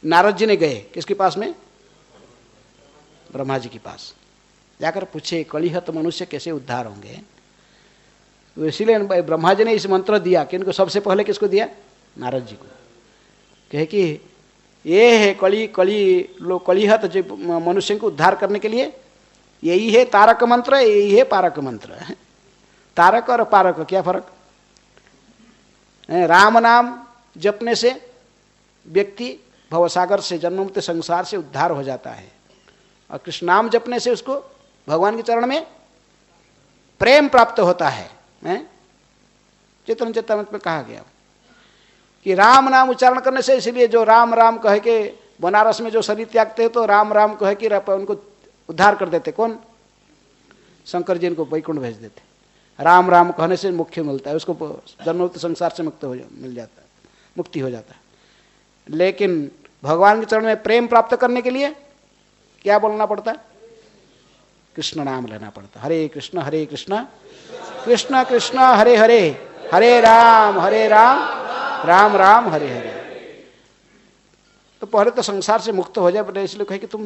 नारद जी ने गए किसके पास में? ब्रह्मा जी के पास जाकर पूछे कलिहत मनुष्य कैसे उद्धार होंगे। तो इसीलिए ब्रह्मा जी ने इस मंत्र दिया कि इनको सबसे पहले किसको दिया? नारद जी को। कहे कि ये है कलिहत जो मनुष्य को उद्धार करने के लिए, यही है तारक मंत्र, यही है पारक मंत्र। तारक और पारक क्या फर्क? राम नाम जपने से व्यक्ति भवसागर से, जन्ममुक्त संसार से उद्धार हो जाता है, और कृष्ण नाम जपने से उसको भगवान के चरण में प्रेम प्राप्त होता है। चेतन चेतन में कहा गया कि राम नाम उच्चारण करने से, इसलिए जो राम राम कह के बनारस में जो शरीर त्यागते हैं, तो राम राम कह के उनको उद्धार कर देते। कौन? शंकर जी इनको वैकुंठ भेज देते। राम राम कहने से मुख्य मिलता है, उसको जन्मोक्त संसार से मुक्त मिल जाता है, मुक्ति हो जाता है। लेकिन भगवान के चरण में प्रेम प्राप्त करने के लिए क्या बोलना पड़ता है? कृष्ण नाम लेना पड़ता। हरे कृष्ण कृष्ण कृष्ण हरे हरे, हरे राम राम राम हरे हरे। तो पहले तो संसार से मुक्त हो जाए, इसलिए कहे कि तुम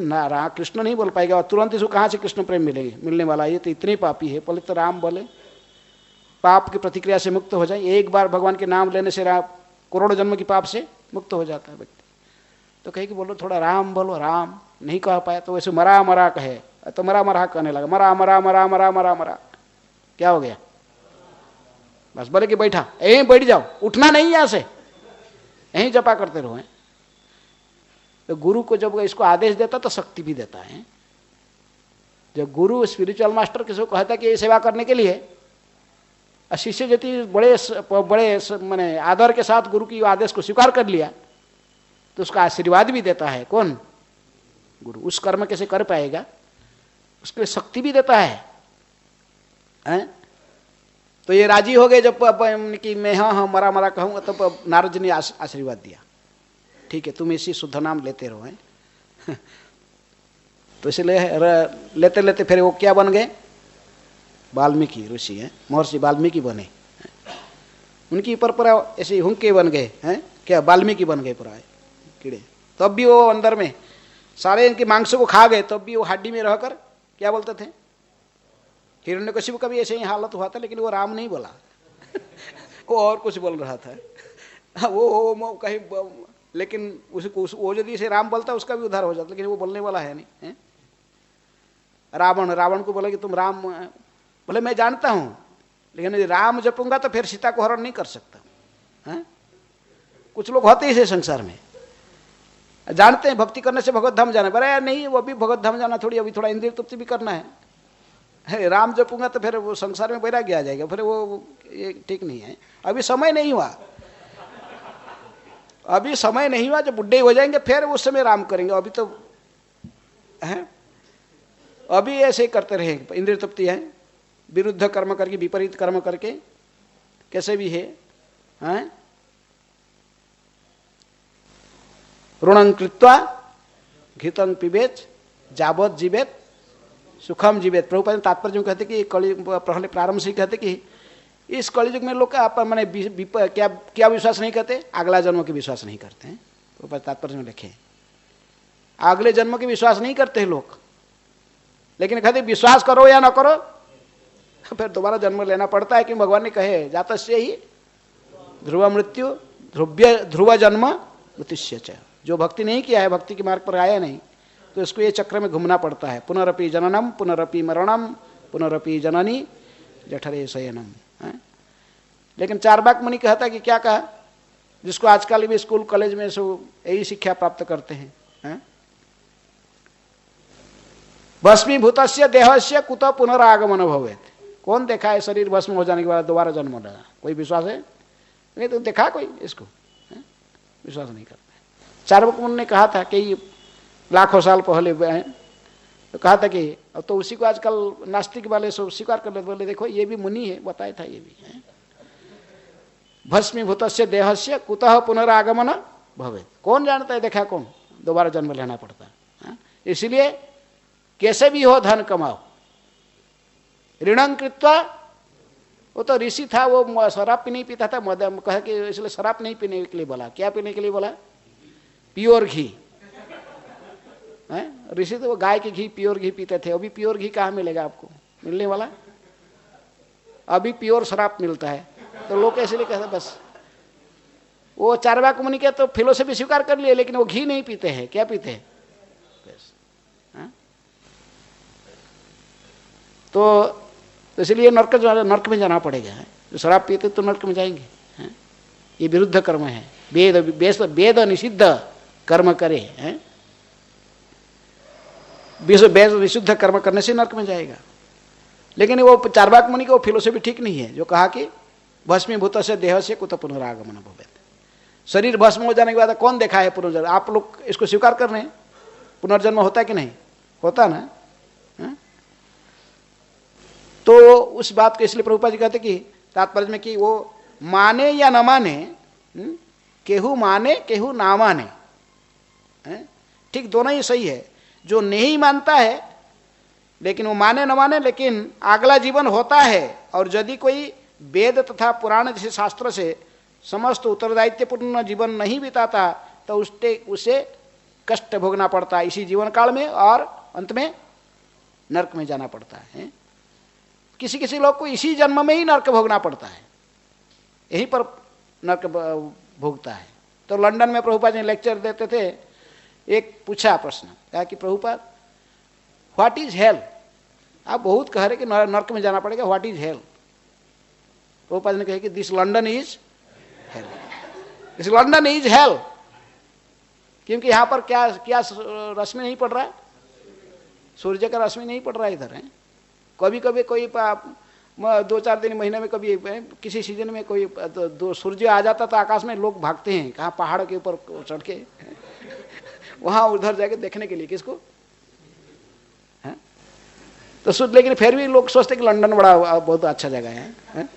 कृष्ण नहीं बोल पाएगा, और तुरंत इसको कहाँ से कृष्ण प्रेम मिलने वाला? ये तो इतने पापी है। पहले तो राम बोले, पाप की प्रतिक्रिया से मुक्त हो जाए। एक बार भगवान के नाम लेने से करोड़ों जन्म की पाप से मुक्त हो जाता है व्यक्ति। तो कहे कि बोलो थोड़ा राम बोलो, राम नहीं कह पाया तो वैसे मरा मरा कहे, तो मरा मरा कहने लगा, मरा मरा मरा मरा मरा मरा। क्या हो गया? बस बोले कि बैठा, यहीं बैठ जाओ, उठना नहीं यहाँ से, यहीं जपा करते रहो। तो गुरु को जब इसको आदेश देता तो शक्ति भी देता है। जब गुरु स्पिरिचुअल मास्टर किसी को कहता कि ये सेवा करने के लिए, शिष्य यदि बड़े माने आदर के साथ गुरु की आदेश को स्वीकार कर लिया, तो उसका आशीर्वाद भी देता है। कौन? गुरु। उस कर्म कैसे कर पाएगा, उसके लिए शक्ति भी देता है। तो ये राजी हो गए जब कि मैं हाँ मरा मरा कहूँगा, तब तो नारद जी ने आशीर्वाद दिया, ठीक है तुम इसी शुद्ध नाम लेते रहो। तो इसलिए लेते लेते फिर वो क्या बन गए? वाल्मीकि ऋषि हैं, महर्षि वाल्मीकि बने। उनकी परंपरा ऐसे हुंके बन गए हैं, क्या वाल्मीकि बन गए पूरा कीड़े। तब भी वो अंदर में सारे इनके मांस को खा गए, तब भी वो हड्डी में रहकर क्या बोलते थे? हिरण्यकशिपु का भी ऐसे ही हालत हुआ था, लेकिन वो राम नहीं बोला वो और कुछ बोल रहा था। वो कहीं, लेकिन उसको वो यदि इसे राम बोलता उसका भी उद्धार हो जाता, लेकिन वो बोलने वाला है नहीं है? रावण को बोला कि तुम राम, बोले मैं जानता हूं, लेकिन यदि राम जपूंगा तो फिर सीता को हरण नहीं कर सकता है? कुछ लोग होते ही से संसार में जानते हैं भक्ति करने से भगवत धाम जाना, पर नहीं वो भी भगवत धाम जाना थोड़ी, अभी थोड़ा इंद्रिय तृप्ति भी करना है। राम जपूंगा तो फिर वो संसार में वैराग्य आ जाएगा, फिर वो ये ठीक नहीं है। अभी समय नहीं हुआ, अभी समय नहीं हुआ, जब बुढ़े हो जाएंगे फिर उस समय राम करेंगे। अभी तो हैं, अभी ऐसे ही करते रहे, इंद्रिय तृप्ति है, विरुद्ध कर्म करके, विपरीत कर्म करके, कैसे भी है, हैं? ऋणं कृत्वा घृतं पिबेत जावत जीवेत सुखम जीवेत। प्रभुपाद ने तात्पर्य में कहते कि कलि पहले प्रारंभ से कहते कि इस कलियुग में लोग आप मैंने क्या क्या विश्वास नहीं करते, अगला जन्म के विश्वास नहीं करते हैं। प्रभुपाद तात्पर्य में लिखे अगले जन्म के विश्वास नहीं करते हैं लोग, लेकिन कहते विश्वास करो या ना करो फिर दोबारा जन्म लेना पड़ता है, क्योंकि भगवान ने कहे जातस्य ही ध्रुव मृत्यु ध्रुव जन्म मृत्युश्य च। जो भक्ति नहीं किया है, भक्ति के मार्ग पर आया नहीं, तो इसको ये चक्र में घूमना पड़ता है। पुनरपि जननम पुनरपि मरणम पुनरपि जननी जठरे शयनम। लेकिन चारवाक मुनि कहता कि क्या कहा, जिसको आजकल भी स्कूल कॉलेज में सब यही शिक्षा प्राप्त करते हैं, भस्मीभूतस्य देहस्य कुत पुनरागमन भवेत्। कौन देखा है शरीर भस्म हो जाने के बाद दोबारा जन्म लेना? कोई विश्वास है? नहीं तो देखा कोई इसको? विश्वास नहीं करता। चारवाक मुनि ने कहा था कि लाखों साल पहले तो कहा था कि अब तो उसी को आजकल नास्तिक वाले सब स्वीकार कर लेते, बोले देखो ये भी मुनि है, बताया था ये भी है। भस्मीभूतस्य देहस्य कुतः पुनरागमन भवेत्। कौन जानता है, देखा कौन? दोबारा जन्म लेना पड़ता है। इसलिए कैसे भी हो धन कमाओ। ऋणं कृत्वा, वो तो ऋषि था, वो शराब भी नहीं पीता था, मद कह के इसलिए शराब नहीं पीने के लिए बोला। क्या पीने के लिए बोला? प्योर घी। ऋषि तो वो गाय के घी प्योर घी पीते थे। अभी प्योर घी कहाँ मिलेगा आपको? मिलने वाला अभी प्योर शराब मिलता है। तो लोग इसलिए कहते बस वो चारवाक मुनि के तो फिलोसफी स्वीकार कर लिए, लेकिन वो घी नहीं पीते हैं। क्या पीते हैं? तो इसलिए नर्क में जाना पड़ेगा। जो शराब पीते तो नर्क में जाएंगे। ये विरुद्ध कर्म है। वेद निषिद्ध कर्म करे, वेद विशुद्ध कर्म करने से नर्क में जाएगा। लेकिन वो चारवाक मुनि की वो फिलोसफी ठीक नहीं है, जो कहा कि भस्मीभूत से देह से कुत पुनरागमन भवेत्। शरीर भस्म हो जाने के बाद कौन देखा है पुनर्जन्म? आप लोग इसको स्वीकार कर रहे हैं, पुनर्जन्म होता है कि नहीं? होता ना। तो उस बात को इसलिए प्रभुपाद जी कहते कि तात्पर्य में कि वो माने या न माने, केहू माने केहू ना माने, ठीक दोनों ही सही है। जो नहीं मानता है, लेकिन वो माने न माने, लेकिन अगला जीवन होता है। और यदि कोई वेद तथा पुराण जैसे शास्त्र से समस्त उत्तरदायित्वपूर्ण जीवन नहीं बिताता, तो उसे कष्ट भोगना पड़ता है इसी जीवन काल में, और अंत में नरक में जाना पड़ता है। किसी किसी लोग को इसी जन्म में ही नरक भोगना पड़ता है, यहीं पर नरक भोगता है। तो लंदन में प्रभुपाद जी लेक्चर देते थे, एक पूछा प्रश्न, कहा कि प्रभुपाद व्हाट इज हेल? आप बहुत कह रहे कि नरक में जाना पड़ेगा, व्हाट इज हेल? प्रभुपाद ने कहा कि this London is hello, this London is hello. क्योंकि यहाँ पर क्या क्या रश्मि नहीं पड़ रहा है, सूर्य का रश्मि नहीं पड़ रहा है इधर है। कभी कभी कोई 2-4 दिन महीने में कभी किसी सीजन में कोई दो सूर्य आ जाता तो आकाश में लोग भागते हैं, कहाँ पहाड़ के ऊपर चढ़ के वहाँ उधर जाके देखने के लिए। किसको? है तो लेकिन फिर भी लोग सोचते कि लंदन बड़ा बहुत अच्छा जगह है,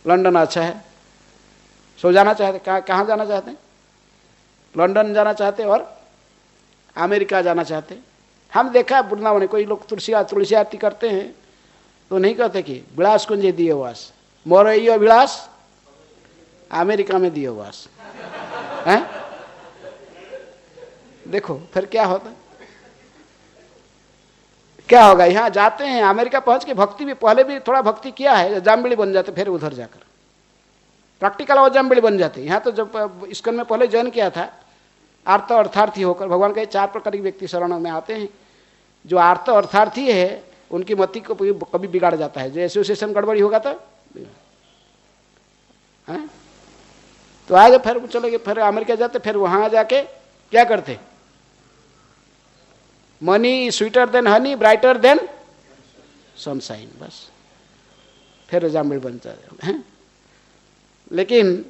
लंदन अच्छा है, सो जाना चाहते। कहाँ जाना चाहते हैं? लंदन जाना चाहते और अमेरिका जाना चाहते। हम देखा है वृंदावन में कोई लोग तुलसी आरती करते हैं तो नहीं कहते कि विलास कुंज दिए वास, मोरइयो विलास अमेरिका में दिए वास है। देखो फिर क्या होता, क्या होगा? यहाँ जाते हैं, अमेरिका पहुंच के भक्ति भी पहले भी थोड़ा भक्ति किया है, जामबिड़ी बन जाते, फिर उधर जाकर प्रैक्टिकल और जामबिड़ी बन जाते। यहाँ तो जब इस्कॉन में पहले जॉइन किया था, आर्त अर्थार्थी होकर भगवान के 4 प्रकार के व्यक्ति शरण में आते हैं। जो आर्त अर्थार्थी है उनकी मति को कभी बिगाड़ जाता है, जो एसोसिएशन गड़बड़ी होगा तो आए फिर चले गए, फिर अमेरिका जाते, फिर वहां जाके क्या करते? Money sweeter than Honey brighter then sunshine, बस फिर जामबिड़ बनता है। लेकिन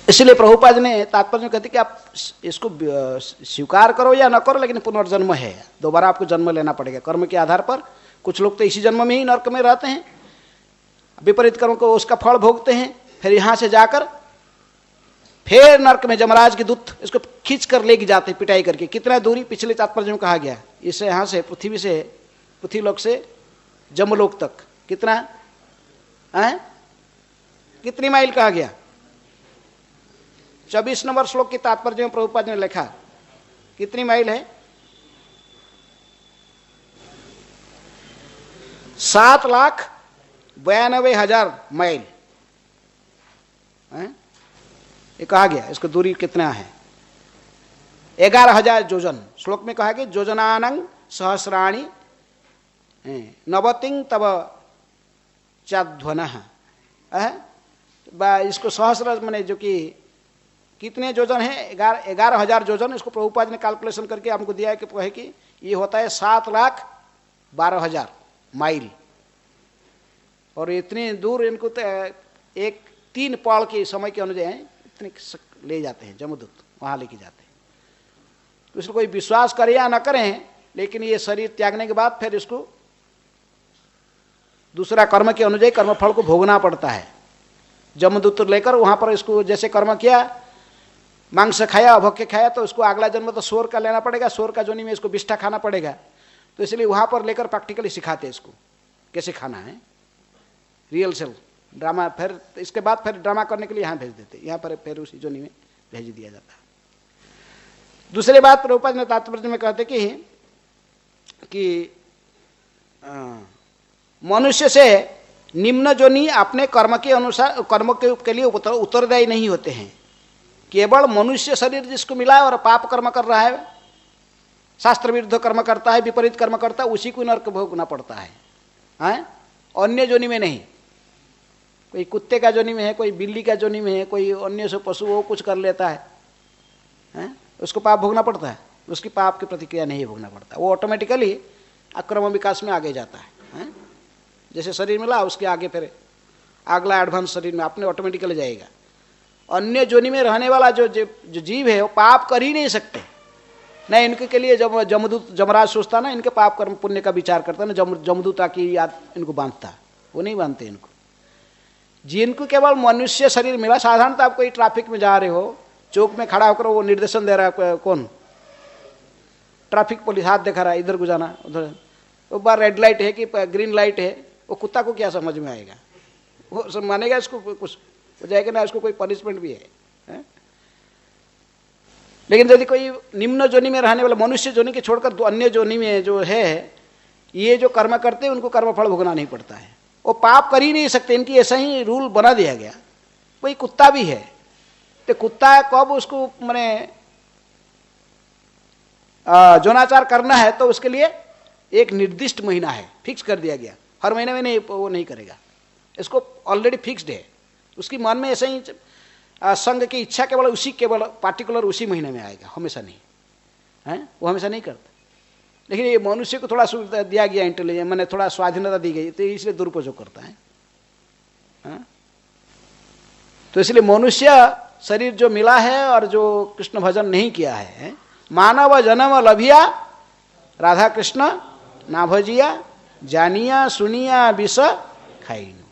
इसलिए प्रभुपाद ने तात्पर्य में कहते कि आप इसको स्वीकार करो या न करो, लेकिन पुनर्जन्म है, दोबारा आपको जन्म लेना पड़ेगा कर्म के आधार पर। कुछ लोग तो इसी जन्म में ही नरक में रहते हैं, विपरीत कर्म को उसका फल भोगते हैं, फिर यहाँ से जाकर फिर नरक में जमराज के दूत इसको खींच कर लेके जाते हैं पिटाई करके। कितना दूरी पिछले तात्पर्य में कहा गया, इससे यहाँ से पृथ्वीलोक से जमलोक तक कितना है, कितनी माइल कहा गया? 24 नंबर श्लोक के तात्पर्य में प्रभुपाद ने लिखा कितनी माइल है? 7,92,000 माइल है? ये कहा गया, इसको दूरी कितना है? 11,000 योजन। श्लोक में कहा कि योजनानंग सहस्राणी नवतिंग तब चाध्वन। इसको सहस्र मैंने जो कि कितने योजन है? 11,000 योजन। इसको प्रभुपाद ने कैलकुलेशन करके हमको दिया है कि ये होता है 7,12,000 माइल। और इतनी दूर इनको तो एक 3 पौड़ के समय के अनुसार इतने ले जाते हैं जमदूत, वहाँ लेके जाते हैं। तो इसको कोई विश्वास करे या न करें, लेकिन ये शरीर त्यागने के बाद फिर इसको दूसरा कर्म के अनुसार कर्मफल को भोगना पड़ता है। जमदूत लेकर वहाँ पर इसको जैसे कर्म किया, मांस खाया, अभक्ष्य खाया, तो उसको अगला जन्म तो सोर का लेना पड़ेगा, सोर का जोनी में इसको बिष्ठा खाना पड़ेगा। तो इसलिए वहाँ पर लेकर प्रैक्टिकली सिखाते हैं इसको कैसे खाना है, रियल सेल ड्रामा। फिर इसके बाद फिर ड्रामा करने के लिए यहाँ भेज देते, यहाँ पर फिर उसी जोनी में भेज दिया जाता है। दूसरी बात प्रभुपाद ने तात्पर्य में कहते कि मनुष्य से निम्न जोनी अपने कर्म के अनुसार कर्म के लिए उत्तरदायी नहीं होते हैं। केवल मनुष्य शरीर जिसको मिला है और पाप कर्म कर रहा है, शास्त्र विरुद्ध कर्म करता है, विपरीत कर्म करता है, उसी को नरक भोगना पड़ता है, अन्य जोनी में नहीं। कोई कुत्ते का जोनी में है, कोई बिल्ली का जोनी में है, कोई अन्य से पशु वो कुछ कर लेता है, उसको पाप भोगना पड़ता है, उसकी पाप की प्रतिक्रिया नहीं भोगना पड़ता, वो ऑटोमेटिकली अक्रम विकास में आगे जाता है। जैसे शरीर मिला उसके आगे फिर अगला एडवांस शरीर में अपने ऑटोमेटिकली जाएगा। अन्य जोनी में रहने वाला जो जीव है वो पाप कर ही नहीं सकते। नहीं इनके के लिए जब जमदूत जमराज सोचता ना, इनके पाप कर्म पुण्य का विचार करता ना, जमदूत की याद इनको बांधता, वो नहीं बांधते इनको। जिनको केवल मनुष्य शरीर मिला, साधारणतः आप कोई ट्रैफिक में जा रहे हो, चौक में खड़ा होकर वो निर्देशन दे रहा है, कौन? ट्रैफिक पुलिस हाथ दिखा रहा है, इधर को जाना उधर, एक बार रेड लाइट है कि ग्रीन लाइट है, वो कुत्ता को क्या समझ में आएगा? वो मानेगा इसको कुछ हो जाएगा ना, इसको कोई पनिशमेंट भी है? लेकिन यदि कोई निम्न जोनी में रहने वाला मनुष्य जोनी के छोड़कर अन्य जोनी में जो है, ये जो कर्म करते हैं उनको कर्मफल भोगना नहीं पड़ता है, वो पाप कर ही नहीं सकते। इनकी ऐसा ही रूल बना दिया गया। कोई कुत्ता भी है तो कुत्ता कब उसको मैंने जोनाचार करना है, तो उसके लिए एक निर्दिष्ट महीना है, फिक्स कर दिया गया। हर महीने में नहीं, वो नहीं करेगा, इसको ऑलरेडी फिक्स्ड है। उसकी मन में ऐसे ही संघ की इच्छा केवल पार्टिकुलर उसी महीने में आएगा, हमेशा नहीं है, वो हमेशा नहीं करता। लेकिन ये मनुष्य को थोड़ा सुविधा दिया गया, इंटेलिजेंस मैंने थोड़ा स्वाधीनता दी गई, तो इसलिए दुरुपयोग करता है। तो इसलिए मनुष्य शरीर जो मिला है और जो कृष्ण भजन नहीं किया है, मानव जन्म लभिया राधा कृष्ण ना भजिया, जानिया सुनिया विष खाइनु।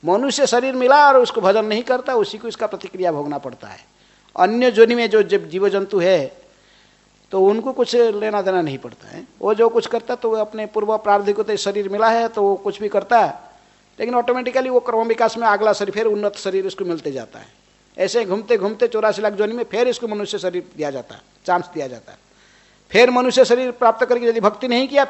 मनुष्य शरीर मिला और उसको भजन नहीं करता, उसी को इसका प्रतिक्रिया भोगना पड़ता है। अन्य जोनि में जो जीव जंतु है तो उनको कुछ लेना देना नहीं पड़ता है। वो जो कुछ करता तो वो अपने पूर्व प्रारब्ध को, तो शरीर मिला है तो वो कुछ भी करता है, लेकिन ऑटोमेटिकली वो क्रम विकास में अगला शरीर, फिर उन्नत शरीर इसको मिलते जाता है। ऐसे घूमते घूमते 84 लाख जोनि में फिर इसको मनुष्य शरीर दिया जाता है, चांस दिया जाता है। फिर मनुष्य शरीर प्राप्त करके यदि भक्ति नहीं किया,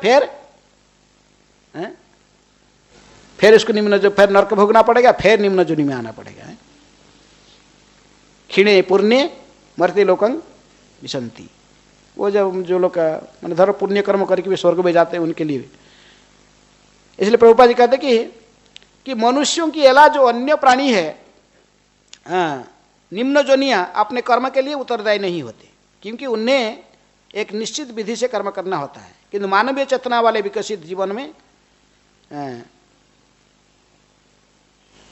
फिर इसको निम्न जो फिर नरक भोगना पड़ेगा, फिर निम्न जोनि में आना पड़ेगा। क्षीणे पुण्य मरते लोकंग विसंति। वो जो लोग मैंने धर्म पुण्य कर्म करके भी स्वर्ग में जाते हैं, उनके लिए भी। इसलिए प्रभुपाद जी कहते कि मनुष्यों की अलावा जो अन्य प्राणी है, निम्न जोनियां अपने कर्म के लिए उत्तरदायी नहीं होते, क्योंकि उन्हें एक निश्चित विधि से कर्म करना होता है। किंतु मानवीय चेतना वाले विकसित जीवन में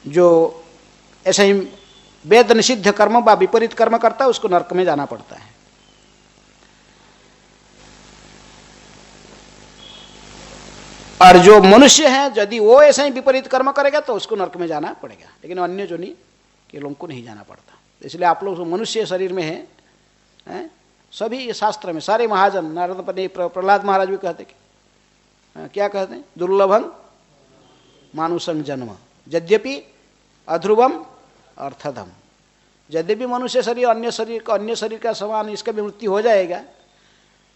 जो ऐसा ही वेद निषिद्ध कर्म व विपरीत कर्म करता है उसको नरक में जाना पड़ता है। और जो मनुष्य है यदि वो ऐसे ही विपरीत कर्म करेगा तो उसको नरक में जाना पड़ेगा, लेकिन अन्य जोनि के लोगों को नहीं जाना पड़ता। इसलिए आप लोग मनुष्य शरीर में हैं, सभी शास्त्र में सारे महाजन, नारद प्रहलाद महाराज भी कहते कि क्या कहते हैं, दुर्लभम मानुषं जन्म यद्यपि अध्रुवम अर्थधम। यद्यपि मनुष्य शरीर अन्य शरीर का समान इसका भी मृत्यु हो जाएगा,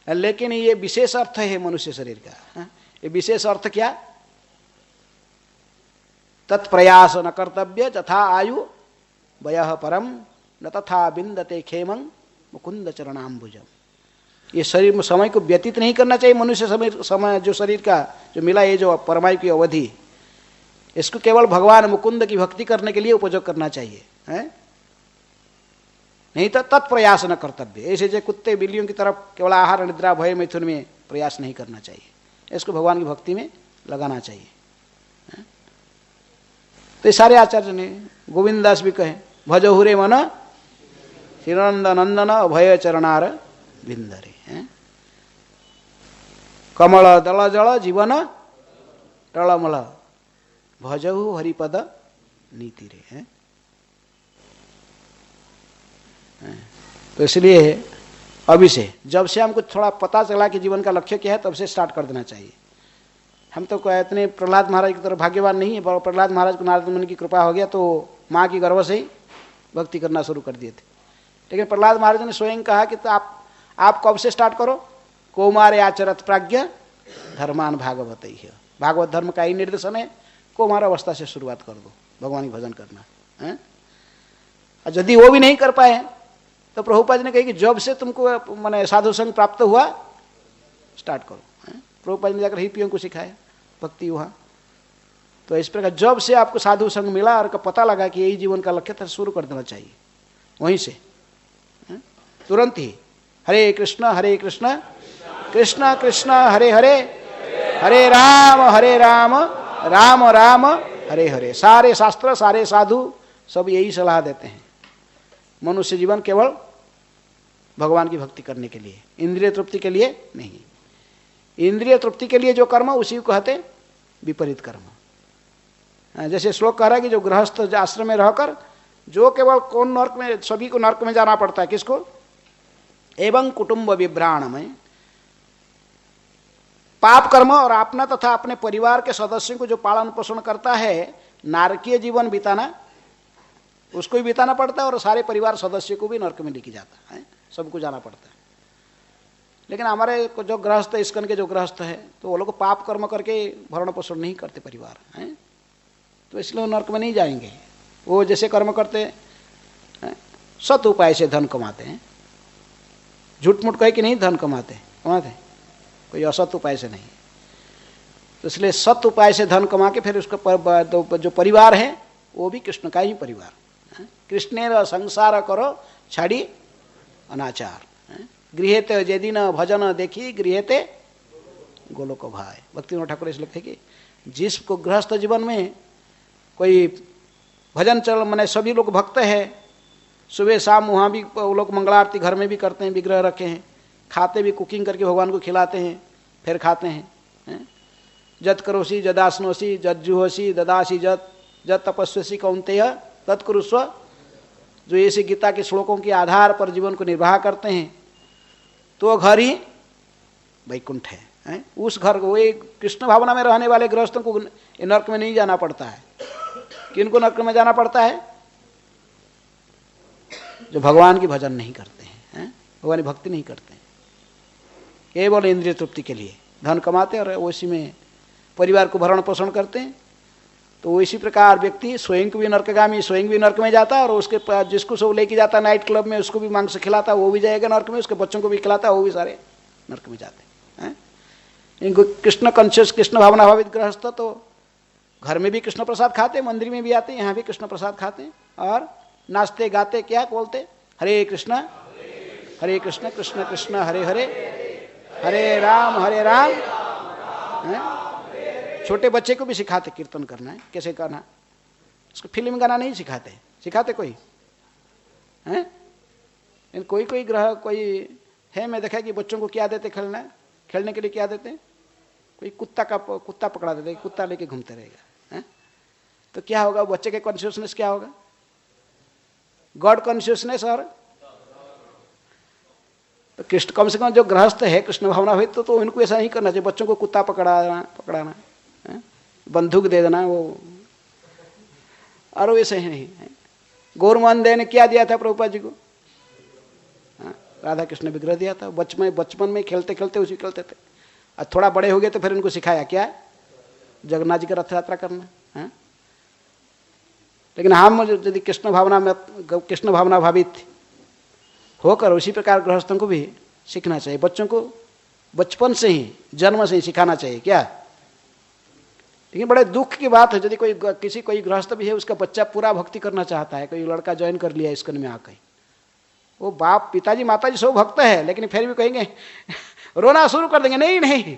लेकिन ये विशेष अर्थ है मनुष्य शरीर का। ये विशेष अर्थ क्या, तत्प्रयास न कर्तव्य तथा आयु वयः परम न तथा बिंदते खेमं मुकुंद चरणाम्बुजम। ये शरीर में समय को व्यतीत नहीं करना चाहिए। मनुष्य समय जो शरीर का जो मिला, ये जो परमायु की अवधि, इसको केवल भगवान मुकुंद की भक्ति करने के लिए उपयोग करना चाहिए, है? नहीं तो तत्प्रयास न कर्तव्य। ऐसे जो कुत्ते बिल्लियों की तरफ केवल आहार निद्रा भय मैथुन में प्रयास नहीं करना चाहिए, इसको भगवान की भक्ति में लगाना चाहिए। तो ये सारे आचार्य ने, गोविंद दास भी कहे, भजहुरे मन श्रीनंद नंदन अभय चरणार बिंदरे। कमल दल जल जीवन टलमल भजहु हरिपद नीति रे। तो इसलिए अभी से, जब से हमको थोड़ा पता चला कि जीवन का लक्ष्य क्या है, तब से स्टार्ट कर देना चाहिए। हम तो इतने प्रहलाद महाराज की तरह भाग्यवान नहीं है। प्रहलाद महाराज को नारद मुनि की कृपा हो गया तो माँ की गर्भ से ही भक्ति करना शुरू कर दिए थे। लेकिन प्रहलाद महाराज ने स्वयं कहा कि तो आप कब से स्टार्ट करो, कौमारे आचरत प्राज्ञ धर्मान भागवत ही है। भागवत धर्म का ही निर्देशन है, कौमार अवस्था से शुरुआत कर दो भगवान की भजन करना है। और यदि वो भी नहीं कर पाए तो प्रभुपाद जी ने कही कि जब से तुमको माने साधु संग प्राप्त हुआ स्टार्ट करो। प्रभुपाद ने जाकर हिप्पियों को सिखाया भक्ति वहाँ। तो इस प्रकार जब से आपको साधु संग मिला और पता लगा कि यही जीवन का लक्ष्य था, शुरू कर देना चाहिए वहीं से, तुरंत ही। हरे कृष्ण कृष्ण कृष्ण हरे हरे, हरे राम राम राम हरे हरे। सारे शास्त्र सारे साधु सब यही सलाह देते हैं, मनुष्य जीवन केवल भगवान की भक्ति करने के लिए, इंद्रिय तृप्ति के लिए नहीं। इंद्रिय तृप्ति के लिए जो कर्म उसी को कहते विपरीत कर्म। जैसे श्लोक कह रहा है कि जो गृहस्थ आश्रम में रहकर जो केवल कौन नरक में, सभी को नरक में जाना पड़ता है, किसको, एवं कुटुंब विभ्राण में पाप कर्म और अपना तथा अपने परिवार के सदस्यों को जो पालन पोषण करता है, नारकीय जीवन बिताना, उसको भी बिताना पड़ता है और सारे परिवार सदस्य को भी नरक में लेके जाता है, सबको जाना पड़ता है। लेकिन हमारे जो गृहस्थ, इस्कन के जो गृहस्थ है, तो वो लोग पाप कर्म करके भरण पोषण नहीं करते परिवार, हैं, तो इसलिए वो नरक में नहीं जाएंगे। वो जैसे कर्म करते हैं, सत उपाय से धन कमाते हैं, झूठ मूठ कहे कि नहीं धन कमाते, कोई असत उपाय से नहीं। तो इसलिए सत उपाय से धन कमा के फिर उसका जो परिवार है वो भी कृष्ण का ही परिवार। कृष्णेर संसार करो छाड़ी अनाचार, गृहेते यदि न भजन देखी गृहेते गोलोक भाई। भक्ति ठाकुर इस लिखते कि जिसको गृहस्थ जीवन में कोई भजन चल, मैंने सभी लोग भक्त है, सुबह शाम वहाँ भी वो लोग मंगला आरती घर में भी करते हैं, विग्रह रखे हैं, खाते भी, कुकिंग करके भगवान को खिलाते हैं, फिर खाते हैं। जत करोसी जदास्नोसी जज्जुहोसी ददासी जत तपस्वी कौन्तेय तत्कुरुस्व। जो ऐसे गीता के श्लोकों के आधार पर जीवन को निर्वाह करते हैं, तो घर ही वैकुंठ है। उस घर को, वो कृष्ण भावना में रहने वाले गृहस्थों को नरक में नहीं जाना पड़ता है। किनको नरक में जाना पड़ता है? जो भगवान की भजन नहीं करते हैं, भगवान की भक्ति नहीं करते हैं, केवल इंद्रिय तृप्ति के लिए धन कमाते और उसी में परिवार को भरण पोषण करते हैं। तो इसी प्रकार व्यक्ति स्वयं को भी नरकगामी, स्वयं भी नरक में जाता है, और उसके जिसको सब लेके जाता है नाइट क्लब में, उसको भी मांस खिलाता है, वो भी जाएगा नरक में, उसके बच्चों को भी खिलाता है, वो भी सारे नरक में जाते हैं। इनको कृष्ण कॉन्शियस, कृष्ण भावना भावित गृहस्थ तो घर में भी कृष्ण प्रसाद खाते, मंदिर में भी आते, यहाँ भी कृष्ण प्रसाद खाते हैं, और नाचते गाते क्या बोलते, हरे कृष्ण कृष्ण कृष्ण हरे हरे, हरे राम छोटे बच्चे को भी सिखाते कीर्तन करना है, कैसे करना। उसको फिल्म गाना नहीं सिखाते, सिखाते कोई हैं? कोई कोई ग्रह कोई है, मैं देखा कि बच्चों को क्या देते खेलने के लिए क्या देते हैं? कोई कुत्ता पकड़ा देते, कुत्ता लेके घूमते रहेगा, हैं? तो क्या होगा बच्चे के कॉन्शियसनेस, क्या होगा? God consciousness. और तो कृष्ण, कम से कम जो गृहस्थ है कृष्ण भावना हुई तो इनको ऐसा नहीं करना चाहिए, बच्चों को कुत्ता पकड़ाना, बंदूक दे देना वो, और वैसे ही नहीं है। गौरमोहन दे ने क्या दिया था प्रभुपाद जी को? राधा कृष्ण विग्रह दिया था। बचपन में खेलते खेलते उसी खेलते थे, और थोड़ा बड़े हो गए तो फिर इनको सिखाया क्या? जगन्नाथ जी का रथ यात्रा करना है। लेकिन हम यदि कृष्ण भावना भावित होकर उसी प्रकार गृहस्थों को भी सीखना चाहिए। बच्चों को बचपन से ही, जन्म से ही सिखाना चाहिए क्या। लेकिन बड़े दुख की बात है, यदि कोई गृहस्थ भी है, उसका बच्चा पूरा भक्ति करना चाहता है, कोई लड़का ज्वाइन कर लिया इस्कॉन में आकर, वो बाप पिताजी माताजी सब भक्त है, लेकिन फिर भी कहेंगे रोना शुरू कर देंगे, नहीं नहीं,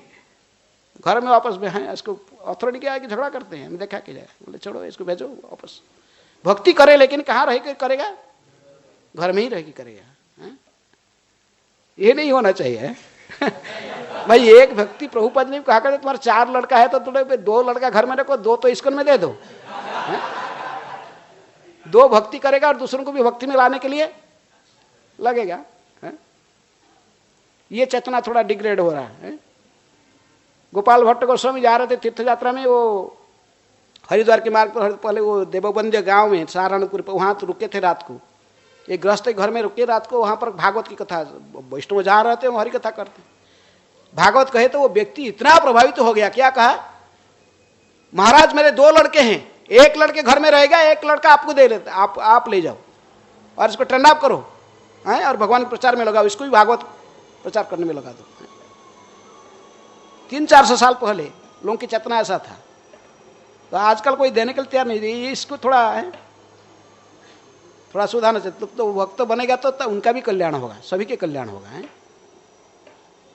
घर में वापस में है, इसको अथॉरिटी के आगे झगड़ा करते हैं, देखा कि जाए, बोले छोड़ो इसको भेजो वापस। भक्ति करे लेकिन कहाँ रह करेगा? घर में ही रह के करेगा। ये नहीं होना चाहिए भाई। एक भक्ति प्रभुपाद ने कहा करते तुम्हारा 4 लड़का है तो तुम्हें 2 लड़का घर में रखो, 2 तो इस्कॉन में दे दो। 2 भक्ति करेगा और दूसरों को भी भक्ति में लाने के लिए लगेगा। ये चेतना थोड़ा डिग्रेड हो रहा है। गोपाल भट्ट गोस्वामी जा रहे थे तीर्थ यात्रा में, वो हरिद्वार के मार्ग पर पहले वो देवबंद गांव में सहारनपुर पर, वहां तो रुके थे रात को। एक गृहस्थ घर में रुके रात को, वहां पर भागवत की कथा, वैष्णव जहाँ रहते हैं वो हरि कथा करते। भागवत कहे तो वो व्यक्ति इतना प्रभावित हो गया, क्या कहा? महाराज मेरे 2 लड़के हैं, एक लड़के घर में रहेगा, एक लड़का आपको दे लेता, आप ले जाओ और इसको ट्रेन अप करो, हैं, और भगवान के प्रचार में लगाओ, इसको भी भागवत प्रचार करने में लगा दो। 300-400 साल पहले लोगों की चेतना ऐसा था। तो आजकल कोई देने के लिए तैयार नहीं। इसको थोड़ा सुधारना चाहिए। तो भक्त बनेगा तो उनका भी कल्याण होगा, सभी के कल्याण होगा।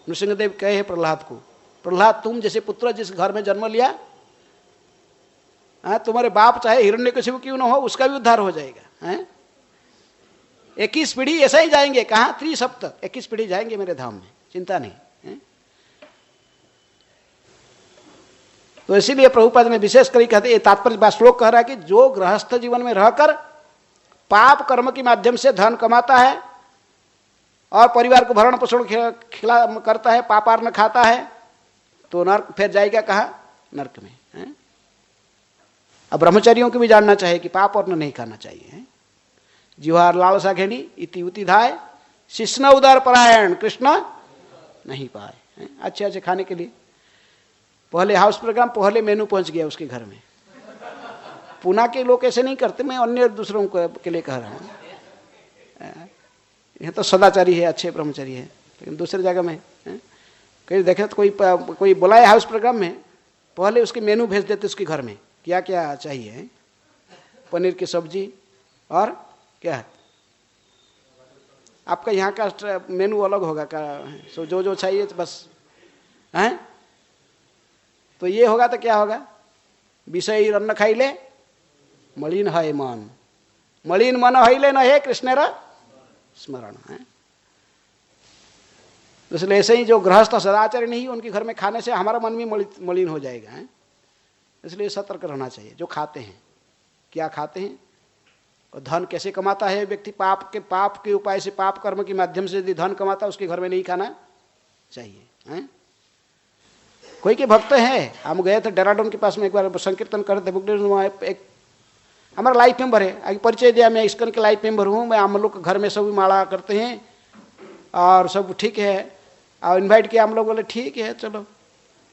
नृसिंहदेव कहे प्रहलाद को, प्रहलाद तुम जैसे पुत्र जिस घर में जन्म लिया, तुम्हारे बाप चाहे हिरण्यकशिपु क्यों ना हो, उसका भी उद्धार हो जाएगा। 21 पीढ़ी ऐसा ही जाएंगे, कहाँ? 3 21 पीढ़ी जाएंगे मेरे धाम में, चिंता नहीं। तो इसीलिए प्रभुपाद ने विशेष कर कहते, ये तात्पर्य श्लोक कह रहा है कि जो गृहस्थ जीवन में रहकर पाप कर्म के माध्यम से धन कमाता है और परिवार को भरण पोषण खिला करता है, पापार्न खाता है, तो नरक फिर जाएगा कहाँ? नरक में। अब ब्रह्मचारियों को भी जानना चाहिए कि पाप और नहीं खाना चाहिए। जिह्वार लालसा घेनी इति उति धाय, शिष्ण उदर परायण कृष्ण नहीं पाए। अच्छे अच्छे खाने के लिए पहले हाउस प्रोग्राम, पहले मेनू पहुंच गया उसके घर में। पुणे के लोग ऐसे नहीं करते, मैं अन्य दूसरों के लिए कह रहा हूँ। यह तो सदाचारी है, अच्छे ब्रह्मचारी है, लेकिन दूसरी जगह में कहीं देखे तो कोई बुलाए हाउस प्रोग्राम में, पहले उसके मेनू भेज देते उसके घर में, क्या क्या चाहिए, पनीर की सब्जी और क्या। आपका यहाँ का मेनू अलग होगा का, सो जो चाहिए बस हैं। तो ये होगा तो क्या होगा? विषय अन्न खाइले मलिन है मन, मलिन मन हईले न हे कृष्णेर स्मरण है। इसलिए ऐसे ही जो गृहस्थ सदाचारी नहीं, उनके घर में खाने से हमारा मन भी मलिन हो जाएगा। है? इसलिए सतर्क रहना चाहिए। जो खाते हैं, क्या खाते हैं और धन कैसे कमाता है व्यक्ति, पाप के उपाय से, पाप कर्म के माध्यम से यदि धन कमाता है, उसके घर में नहीं खाना चाहिए। है? कोई के भक्त है, हम गए थे डेहराडून के पास में, एक बार संकीर्तन करते थे, एक हमारा लाइफ मेंबर है, आगे परिचय दिया, मैं इस्कॉन के लाइफ मेंबर हूँ, मैं हम लोग घर में सब माला करते हैं और सब ठीक है, और इनवाइट किया हम लोग, बोले ठीक है चलो।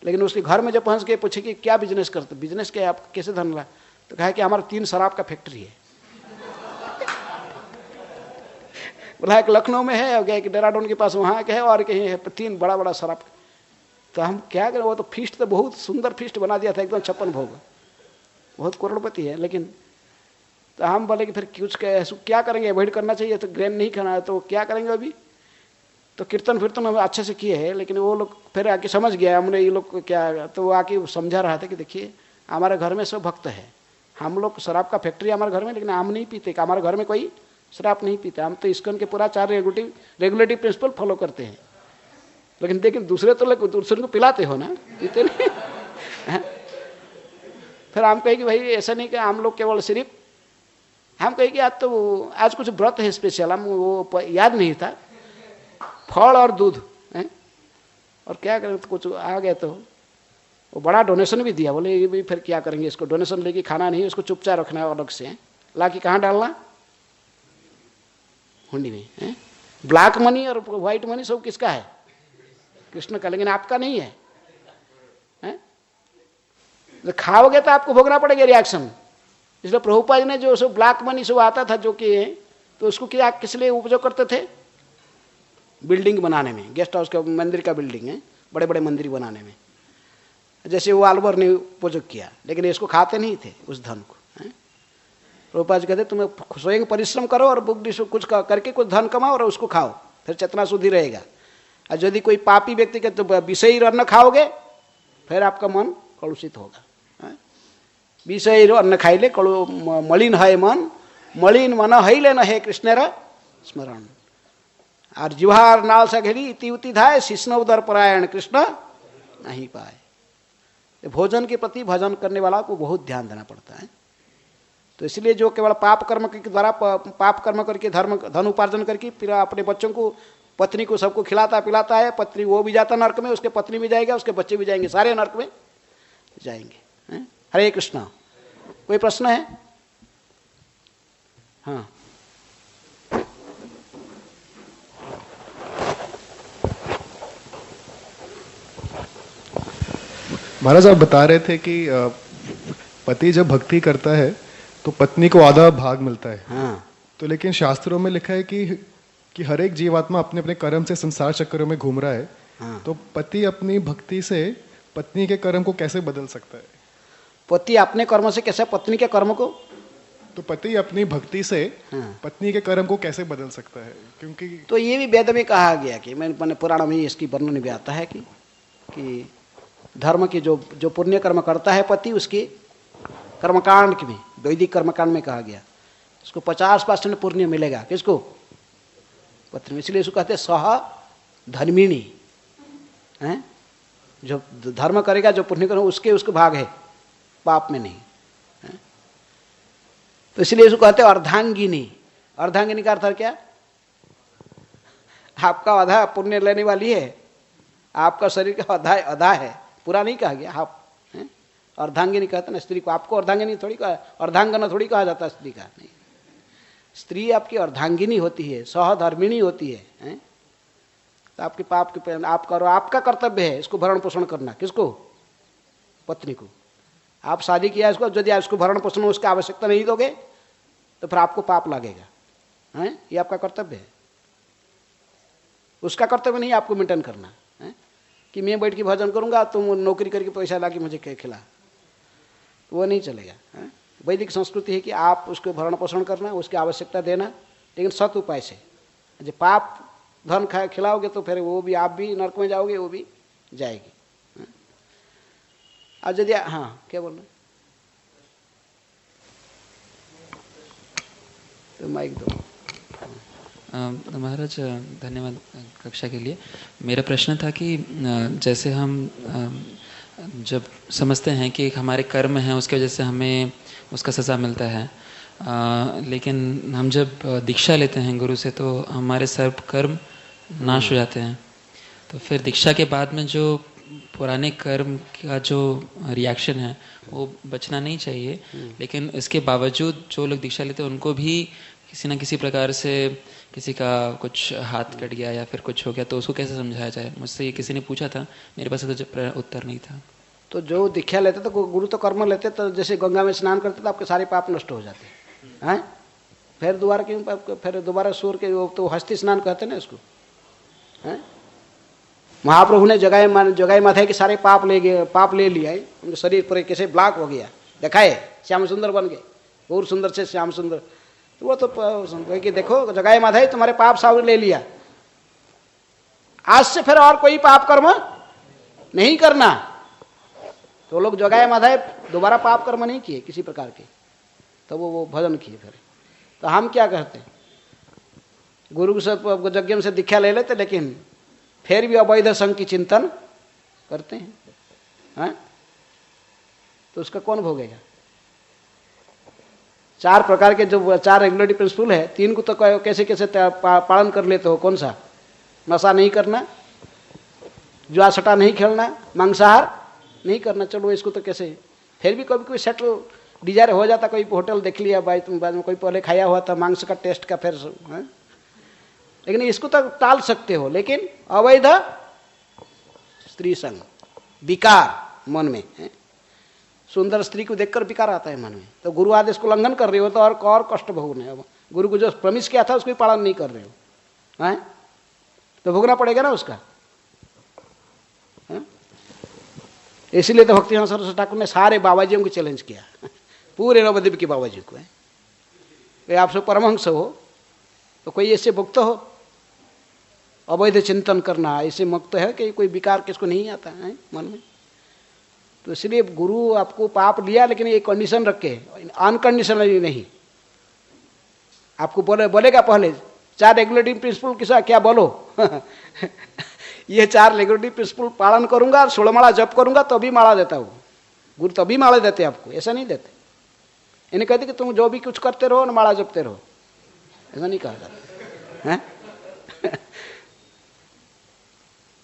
लेकिन उसके घर में जब पहुँच के पूछे कि क्या बिजनेस करते, बिजनेस क्या, आप कैसे धन ला, तो कहा कि हमारा 3 शराब का फैक्ट्री है। बोला एक लखनऊ में है, और एक डेहराडून के पास वहाँ के है, और कहीं है 3 बड़ा बड़ा शराब। तो हम क्या करें, वो तो फीस्ट तो बहुत सुंदर फीस्ट बना दिया था, एकदम 56 भोग, बहुत करोड़पति है। लेकिन तो हम बोले कि फिर कुछ क्या करेंगे, अवॉइड करना चाहिए, तो ग्रेन नहीं खाना है, तो क्या करेंगे अभी। तो कीर्तन फिरतन हम अच्छे से किए हैं, लेकिन वो लोग फिर आके समझ गया हमने ये लोग क्या, तो वो आके समझा रहा था कि देखिए हमारे घर में सब भक्त है, हम लोग शराब का फैक्ट्री हमारे घर में, लेकिन हम नहीं पीते, हमारे घर में कोई शराब नहीं पीते। हम तो इस्कॉन के पूरा 4 रेगुलेटिव प्रिंसिपल फॉलो करते हैं, लेकिन देखिए दूसरे तो दूसरे को पिलाते हो ना, पीते नहीं। फिर हम कहे कि भाई ऐसा नहीं कि हम लोग केवल सिर्फ, हम कहे कि आज कुछ व्रत है स्पेशल, हम वो याद नहीं था, फल और दूध है और क्या करें, तो कुछ आ गए तो वो बड़ा डोनेशन भी दिया। बोले ये भी फिर क्या करेंगे, इसको डोनेशन लेके खाना नहीं, उसको चुपचाप रखना है अलग से, ला के कहाँ डालना, हुंडी में है। ब्लैक मनी और व्हाइट मनी सब किसका है, कृष्ण का, लेकिन आपका नहीं है, हैं? तो खाओगे तो आपको भोगना पड़ेगा रिएक्शन। इसलिए प्रभुपाद जी ने जो सब ब्लैक मनी सब आता था जो कि, तो उसको क्या किस लिए उपयोग करते थे, बिल्डिंग बनाने में, गेस्ट हाउस का, मंदिर का बिल्डिंग है, बड़े बड़े मंदिर बनाने में, जैसे वो अलवर ने उपयोग किया। लेकिन इसको खाते नहीं थे उस धन को। प्रभुपाद जी कहते तुम्हें स्वयं परिश्रम करो और बुद्धि से कुछ करके कुछ धन कमाओ और उसको खाओ, फिर चेतना शुद्धि रहेगा। और यदि कोई पापी व्यक्ति के तो विषयी अन्न खाओगे फिर आपका मन कलुषित होगा। विषयी अन्न खाइले कलु मलिन है मन, मलिन मन हईले न है कृष्ण स्मरण। और जिहार नाल से घेरी इति उति धाय, शिष्ण उदर परायण कृष्ण नहीं पाए। भोजन के प्रति भजन करने वाला को बहुत ध्यान देना पड़ता है। तो इसलिए जो केवल पाप कर्म के द्वारा पाप कर्म करके धन उपार्जन करके फिर अपने बच्चों को, पत्नी को, सबको खिलाता पिलाता है, पत्नी वो भी जाता नरक में, उसके पत्नी भी जाएगा, उसके बच्चे भी जाएंगे, सारे नरक में जाएंगे। हरे कृष्णा। कोई प्रश्न है? हाँ, महाराज आप बता रहे थे कि पति जब भक्ति करता है तो पत्नी को आधा भाग मिलता है। हाँ। तो लेकिन शास्त्रों में लिखा है कि हर एक जीवात्मा अपने अपने कर्म से संसार चक्रों में घूम रहा है। हाँ। तो पति अपनी भक्ति से पत्नी के कर्म को कैसे बदल सकता है? पति अपने कर्म से कैसे पत्नी के कर्म को? तो पति अपनी भक्ति से पत्नी के कर्म को कैसे बदल सकता है? क्योंकि तो ये भी वेद में कहा गया कि मैंने पुराण में इसकी वर्णन भी आता है कि धर्म की जो पुण्य कर्म करता है पति, उसकी कर्मकांड में, वैदिक कर्मकांड में कहा गया उसको 50% पुण्य मिलेगा। किसको? पत्नी। इसलिए इसको कहते हैं सह धर्मिणी है। जो धर्म करेगा, जो पुण्य करेगा, उसको भाग है, पाप में नहीं है? तो इसलिए इसको कहते हैं अर्धांगिनी। अर्धांगिनी का अर्थ क्या? आपका आधा पुण्य लेने वाली है, आपका शरीर का आधा है, पूरा नहीं कहा गया। आप अर्धांगिनी कहते ना स्त्री को। आपको अर्धांगिनी थोड़ी कहा, अर्धांगना थोड़ी कहा जाता स्त्री का, नहीं। स्त्री आपकी अर्धांगिनी होती है, सहधर्मिणी होती है। तो आपके पाप के आप करो, आपका कर्तव्य है इसको भरण पोषण करना। किसको? पत्नी को। आप शादी किया इसको, यदि आप इसको भरण पोषण उसकी आवश्यकता नहीं दोगे तो फिर आपको पाप लगेगा। हैं? ये आपका कर्तव्य है, उसका कर्तव्य नहीं आपको मेंटेन करना है कि मैं बैठ के भजन करूंगा, तुम नौकरी करके पैसा ला के मुझे खिला, वो नहीं चलेगा। वैदिक संस्कृति है कि आप उसको भरण पोषण करना, उसकी आवश्यकता देना, लेकिन सत उपाय से। जो पाप धन खिलाओगे तो फिर वो भी, आप भी नरक में जाओगे, वो भी जाएगी। और यदि, हाँ क्या बोल रहे? तो माइक दो। महाराज धन्यवाद कक्षा के लिए। मेरा प्रश्न था कि जैसे हम जब समझते हैं कि हमारे कर्म हैं उसकी वजह से हमें उसका सज़ा मिलता है, लेकिन हम जब दीक्षा लेते हैं गुरु से तो हमारे सर्व कर्म नाश हो जाते हैं। तो फिर दीक्षा के बाद में जो पुराने कर्म का जो रिएक्शन है वो बचना नहीं चाहिए, लेकिन इसके बावजूद जो लोग दीक्षा लेते हैं उनको भी किसी न किसी प्रकार से किसी का कुछ हाथ कट गया या फिर कुछ हो गया तो उसको कैसे समझाया जाए? मुझसे ये किसी ने पूछा था, मेरे पास तो उत्तर नहीं था। तो जो दीक्षा लेते तो गुरु तो कर्म लेते, तो जैसे गंगा में स्नान करते तो आपके सारे पाप नष्ट हो जाते हैं। फिर दोबारा क्यों, फिर दोबारा सूर्य के तो हस्ती स्नान कहते ना इसको। महाप्रभु ने जगाए माथे के सारे पाप ले लिया, उनके शरीर पर कैसे ब्लैक हो गया, देखा है, श्याम सुंदर बन गए, और सुंदर से श्याम सुंदर। तो वो तो कि देखो जगाए माथे तुम्हारे पाप सावर ले लिया, आज से फिर और कोई पाप कर्म नहीं करना। तो लोग जगाए माथे दोबारा पाप कर्म नहीं किए किसी प्रकार के, तो वो भजन किए फिर। तो हम क्या कहते हैं गुरु से यज्ञ से दीक्षा ले लेते, लेकिन फिर भी अवैध संघ की चिंतन करते हैं, हाँ? तो उसका कौन भोगेगा? 4 प्रकार के जो 4 रेगुलेटरी प्रिंसिपल है, 3 को तो कैसे कैसे पालन कर लेते हो? कौन सा? नशा नहीं करना, जुआ सट्टा नहीं खेलना, मांसाहार नहीं करना। चलो इसको तो कैसे, फिर भी कभी कोई सेटल डिजायर हो जाता, कोई होटल देख लिया बाद में, कोई पहले खाया हुआ था मांस का टेस्ट का, फिर है? लेकिन इसको तो टाल सकते हो। लेकिन अवैध स्त्री संग, विकार मन में है? सुंदर स्त्री को देखकर विकार आता है मन में, तो गुरु आदेश को उल्लंघन कर रहे हो तो और कष्ट भोगने। अब गुरु को जो प्रमिस किया था उसको भी पालन नहीं कर रहे हो, हैं? तो भोगना पड़ेगा ना उसका। इसीलिए तो भक्तिनाथ सरस्वती ठाकुर ने सारे बाबाजियों को चैलेंज किया, पूरे नवद्वीप के बाबाजी को, है? आपसे परमहंस हो तो कोई ऐसे मुक्त हो, अवैध चिंतन करना ऐसे मुक्त है कि कोई विकार किसको नहीं आता है मन में। तो इसलिए गुरु आपको पाप लिया, लेकिन ये कंडीशन रखे, अनकंडीशनली नहीं। आपको बोलेगा पहले 4 रेगुलेटिंग प्रिंसिपल किसा क्या बोलो ये 4 रेगुलेटिंग प्रिंसिपल पालन करूंगा और 16 माला जप करूंगा तभी माला देता हूँ। गुरु तभी माला देते आपको, ऐसा नहीं देते। इन्हें कहते कि तुम जो भी कुछ करते रहो ना माला जपते रहो, ऐसा नहीं कहा जाता है।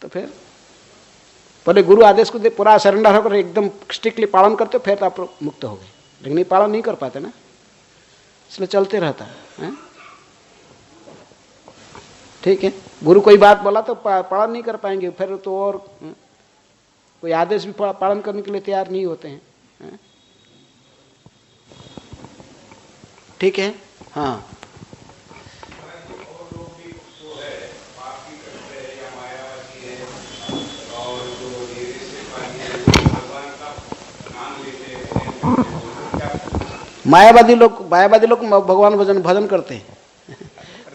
तो फिर पहले गुरु आदेश को पूरा सरेंडर होकर एकदम स्ट्रिक्टली पालन करते हो, फिर तो आप मुक्त हो गए। लेकिन ये पालन नहीं कर पाते ना, इसलिए चलते रहता है। ठीक है, गुरु कोई बात बोला तो पालन नहीं कर पाएंगे, फिर तो और कोई आदेश भी पालन करने के लिए तैयार नहीं होते हैं। ठीक है, हाँ। मायावादी लोग भगवान भजन करते हैं।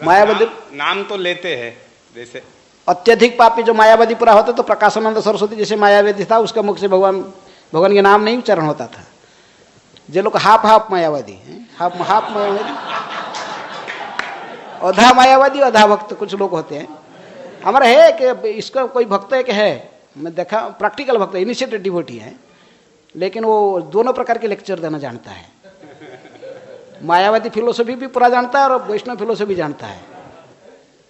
मायावादी नाम तो लेते हैं। जैसे अत्यधिक पापी जो मायावादी पूरा होता तो प्रकाशानंद सरस्वती जैसे मायावादी था, उसका मुख से भगवान के नाम नहीं उच्चारण होता था। जो लोग हाफ मायावादी हैं, हाफ मायावादी, आधा मायावादी आधा भक्त कुछ लोग होते हैं। हमारा है कि इसका कोई भक्त एक है, मैं देखा प्रैक्टिकल भक्त, इनिशिएटेड डिवोटी है, लेकिन वो दोनों प्रकार के लेक्चर देना जानता है। मायावादी फिलोसफी भी पूरा जानता है और वैष्णव फिलोसफी जानता है।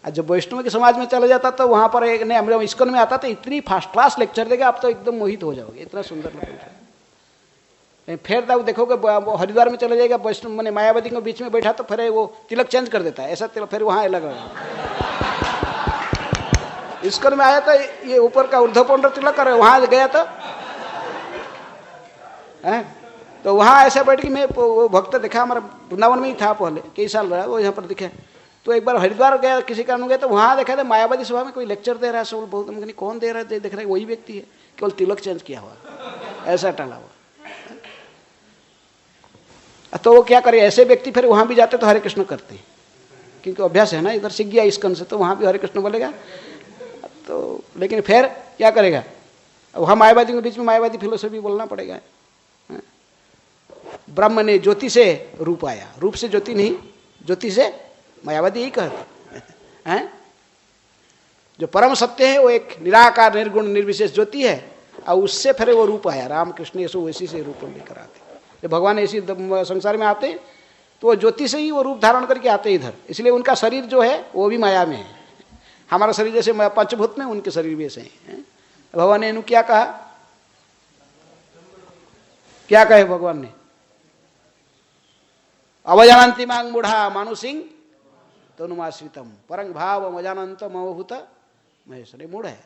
और जब वैष्णव के समाज में चला जाता तो वहाँ पर एक नहीं, हम इस्कॉन में आता तो इतनी फर्स्ट क्लास लेक्चर देगा, आप तो एकदम मोहित हो जाओगे, इतना सुंदर लेक्चर। फिर तब देखोगे हरिद्वार में चले जाएगा, वैष्णव मैंने मायावादी के बीच में बैठा तो फिर वो तिलक चेंज कर देता है, ऐसा तिलक फिर वहाँ अलग इस्कॉन में आया तो ये ऊपर का ऊर्ध्वपुंड तिलक करे, वहाँ गया तो वहाँ ऐसे बैठ के मैं वो भक्त देखा, हमारा वृंदावन में ही था पहले, कई साल रहा वो यहाँ पर दिखे। तो एक बार हरिद्वार गया, किसी कारण गया, तो वहाँ देखा था मायावादी सभा में कोई लेक्चर दे रहा है, सब बहुत नहीं कौन दे रहा है, देख रहे वही व्यक्ति है, केवल तिलक चेंज किया हुआ, ऐसा टला हुआ। तो वो क्या करे, ऐसे व्यक्ति फिर वहाँ भी जाते तो हरे कृष्ण करते हैं, क्योंकि अभ्यास है ना, इधर सीख गया इस्कन से तो वहाँ भी हरे कृष्ण बोलेगा। तो लेकिन फिर क्या करेगा, वहाँ मायावादी के बीच में मायावादी फिलोसफी बोलना पड़ेगा। ब्रह्म ने ज्योति से रूप आया, रूप से ज्योति नहीं, ज्योति से, मायावादी यही कहते हैं। जो परम सत्य है वो एक निराकार निर्गुण निर्विशेष ज्योति है, और उससे फिर वो रूप आया। राम कृष्ण यीशु वैसी से रूप लेकर आते। जब भगवान ऐसी संसार में आते तो वो ज्योति से ही वो रूप धारण करके आते इधर, इसलिए उनका शरीर जो है वो भी माया में है। हमारा शरीर जैसे पंचभूत में, उनके शरीर भी ऐसे हैं। भगवान ने इन्हों क्या कहा, क्या कहे भगवान ने, अवजानन्ति मांग मूढ़ा मानुसिंह तनुमाश्रितम परंग भाव मजानंत मवभूत महेश्वरी। मूढ़ है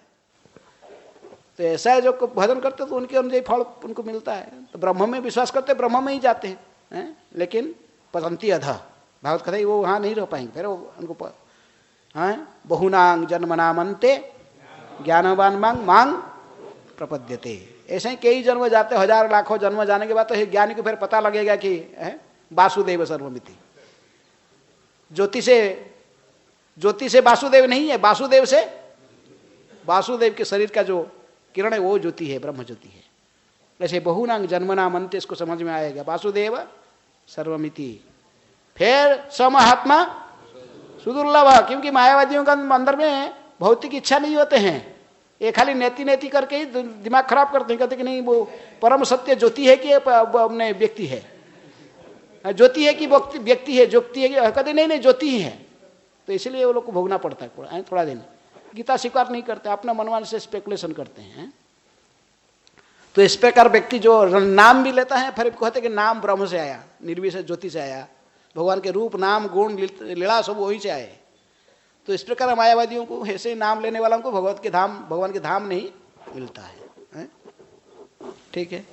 तो ऐसा है, जो भजन करते तो उनके अनुযাयी फल उनको मिलता है। तो ब्रह्म में विश्वास करते ब्रह्म में ही जाते हैं, लेकिन पतंती अध भागवत कथा वो वहाँ नहीं रह पाएंगे। फिर उनको बहुनांग जन्मनामंते ज्ञानवान मांग प्रपद्यते। ऐसे ही कई जन्म जाते, हजार लाखों जन्म जाने के बाद तो ज्ञानी को फिर पता लगेगा कि वासुदेव सर्वमिति। ज्योति से वासुदेव नहीं है, वासुदेव के शरीर का जो किरण है वो ज्योति है, ब्रह्म ज्योति है। ऐसे बहुनांग जन्मनाम अंत, इसको समझ में आएगा, वासुदेव सर्वमिति। फिर समहात्मा सुदुर्लभ, क्योंकि मायावादियों का अंदर में भौतिक इच्छा नहीं होते हैं, ये खाली नेति नेति करके ही दिमाग खराब करते हैं। कहते कि नहीं वो परम सत्य ज्योति है कि अपने व्यक्ति है, ज्योति है कि व्यक्ति है, ज्योति है कि, कहते नहीं नहीं ज्योति ही है। तो इसलिए वो लोग को भोगना पड़ता है थोड़ा दिन। गीता स्वीकार नहीं करते, अपना मनमान से स्पेकुलेशन करते हैं। तो इस प्रकार व्यक्ति जो नाम भी लेता है, फिर कहते कि नाम ब्रह्म से आया, निर्विशेष ज्योति से आया, भगवान के रूप नाम गुण लीला सब वही से आए। तो इस प्रकार मायावादियों को, ऐसे नाम लेने वालों को भगवान के धाम नहीं मिलता है। ठीक है।